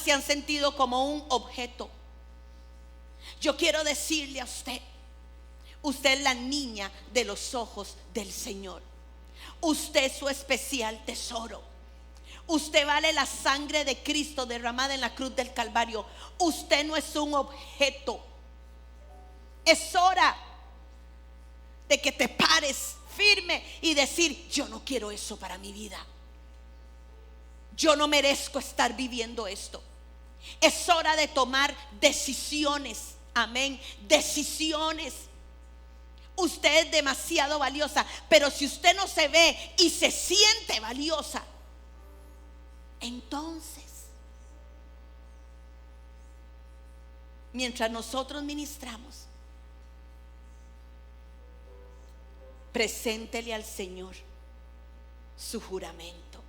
se han sentido como un objeto. Yo quiero decirle a usted: usted es la niña de los ojos del Señor. Usted es su especial tesoro. Usted vale la sangre de Cristo derramada en la cruz del Calvario. Usted no es un objeto. Es hora de que te pares firme y decir: yo no quiero eso para mi vida. Yo no merezco estar viviendo esto. Es hora de tomar decisiones. Amén. Decisiones. Usted es demasiado valiosa, pero si usted no se ve y se siente valiosa, entonces, mientras nosotros ministramos, preséntele al Señor su juramento.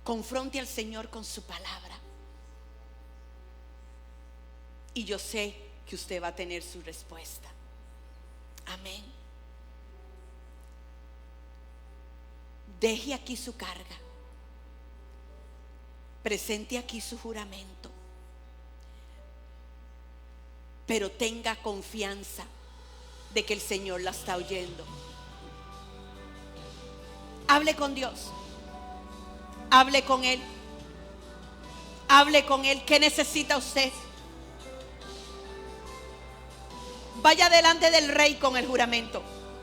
Confronte al Señor con su palabra. Y yo sé que usted va a tener su respuesta. Amén. Deje aquí su carga. Presente aquí su juramento. Pero tenga confianza de que el Señor la está oyendo. Hable con Dios. Hable con Él. Hable con Él. ¿Qué necesita usted? Vaya delante del rey con el juramento.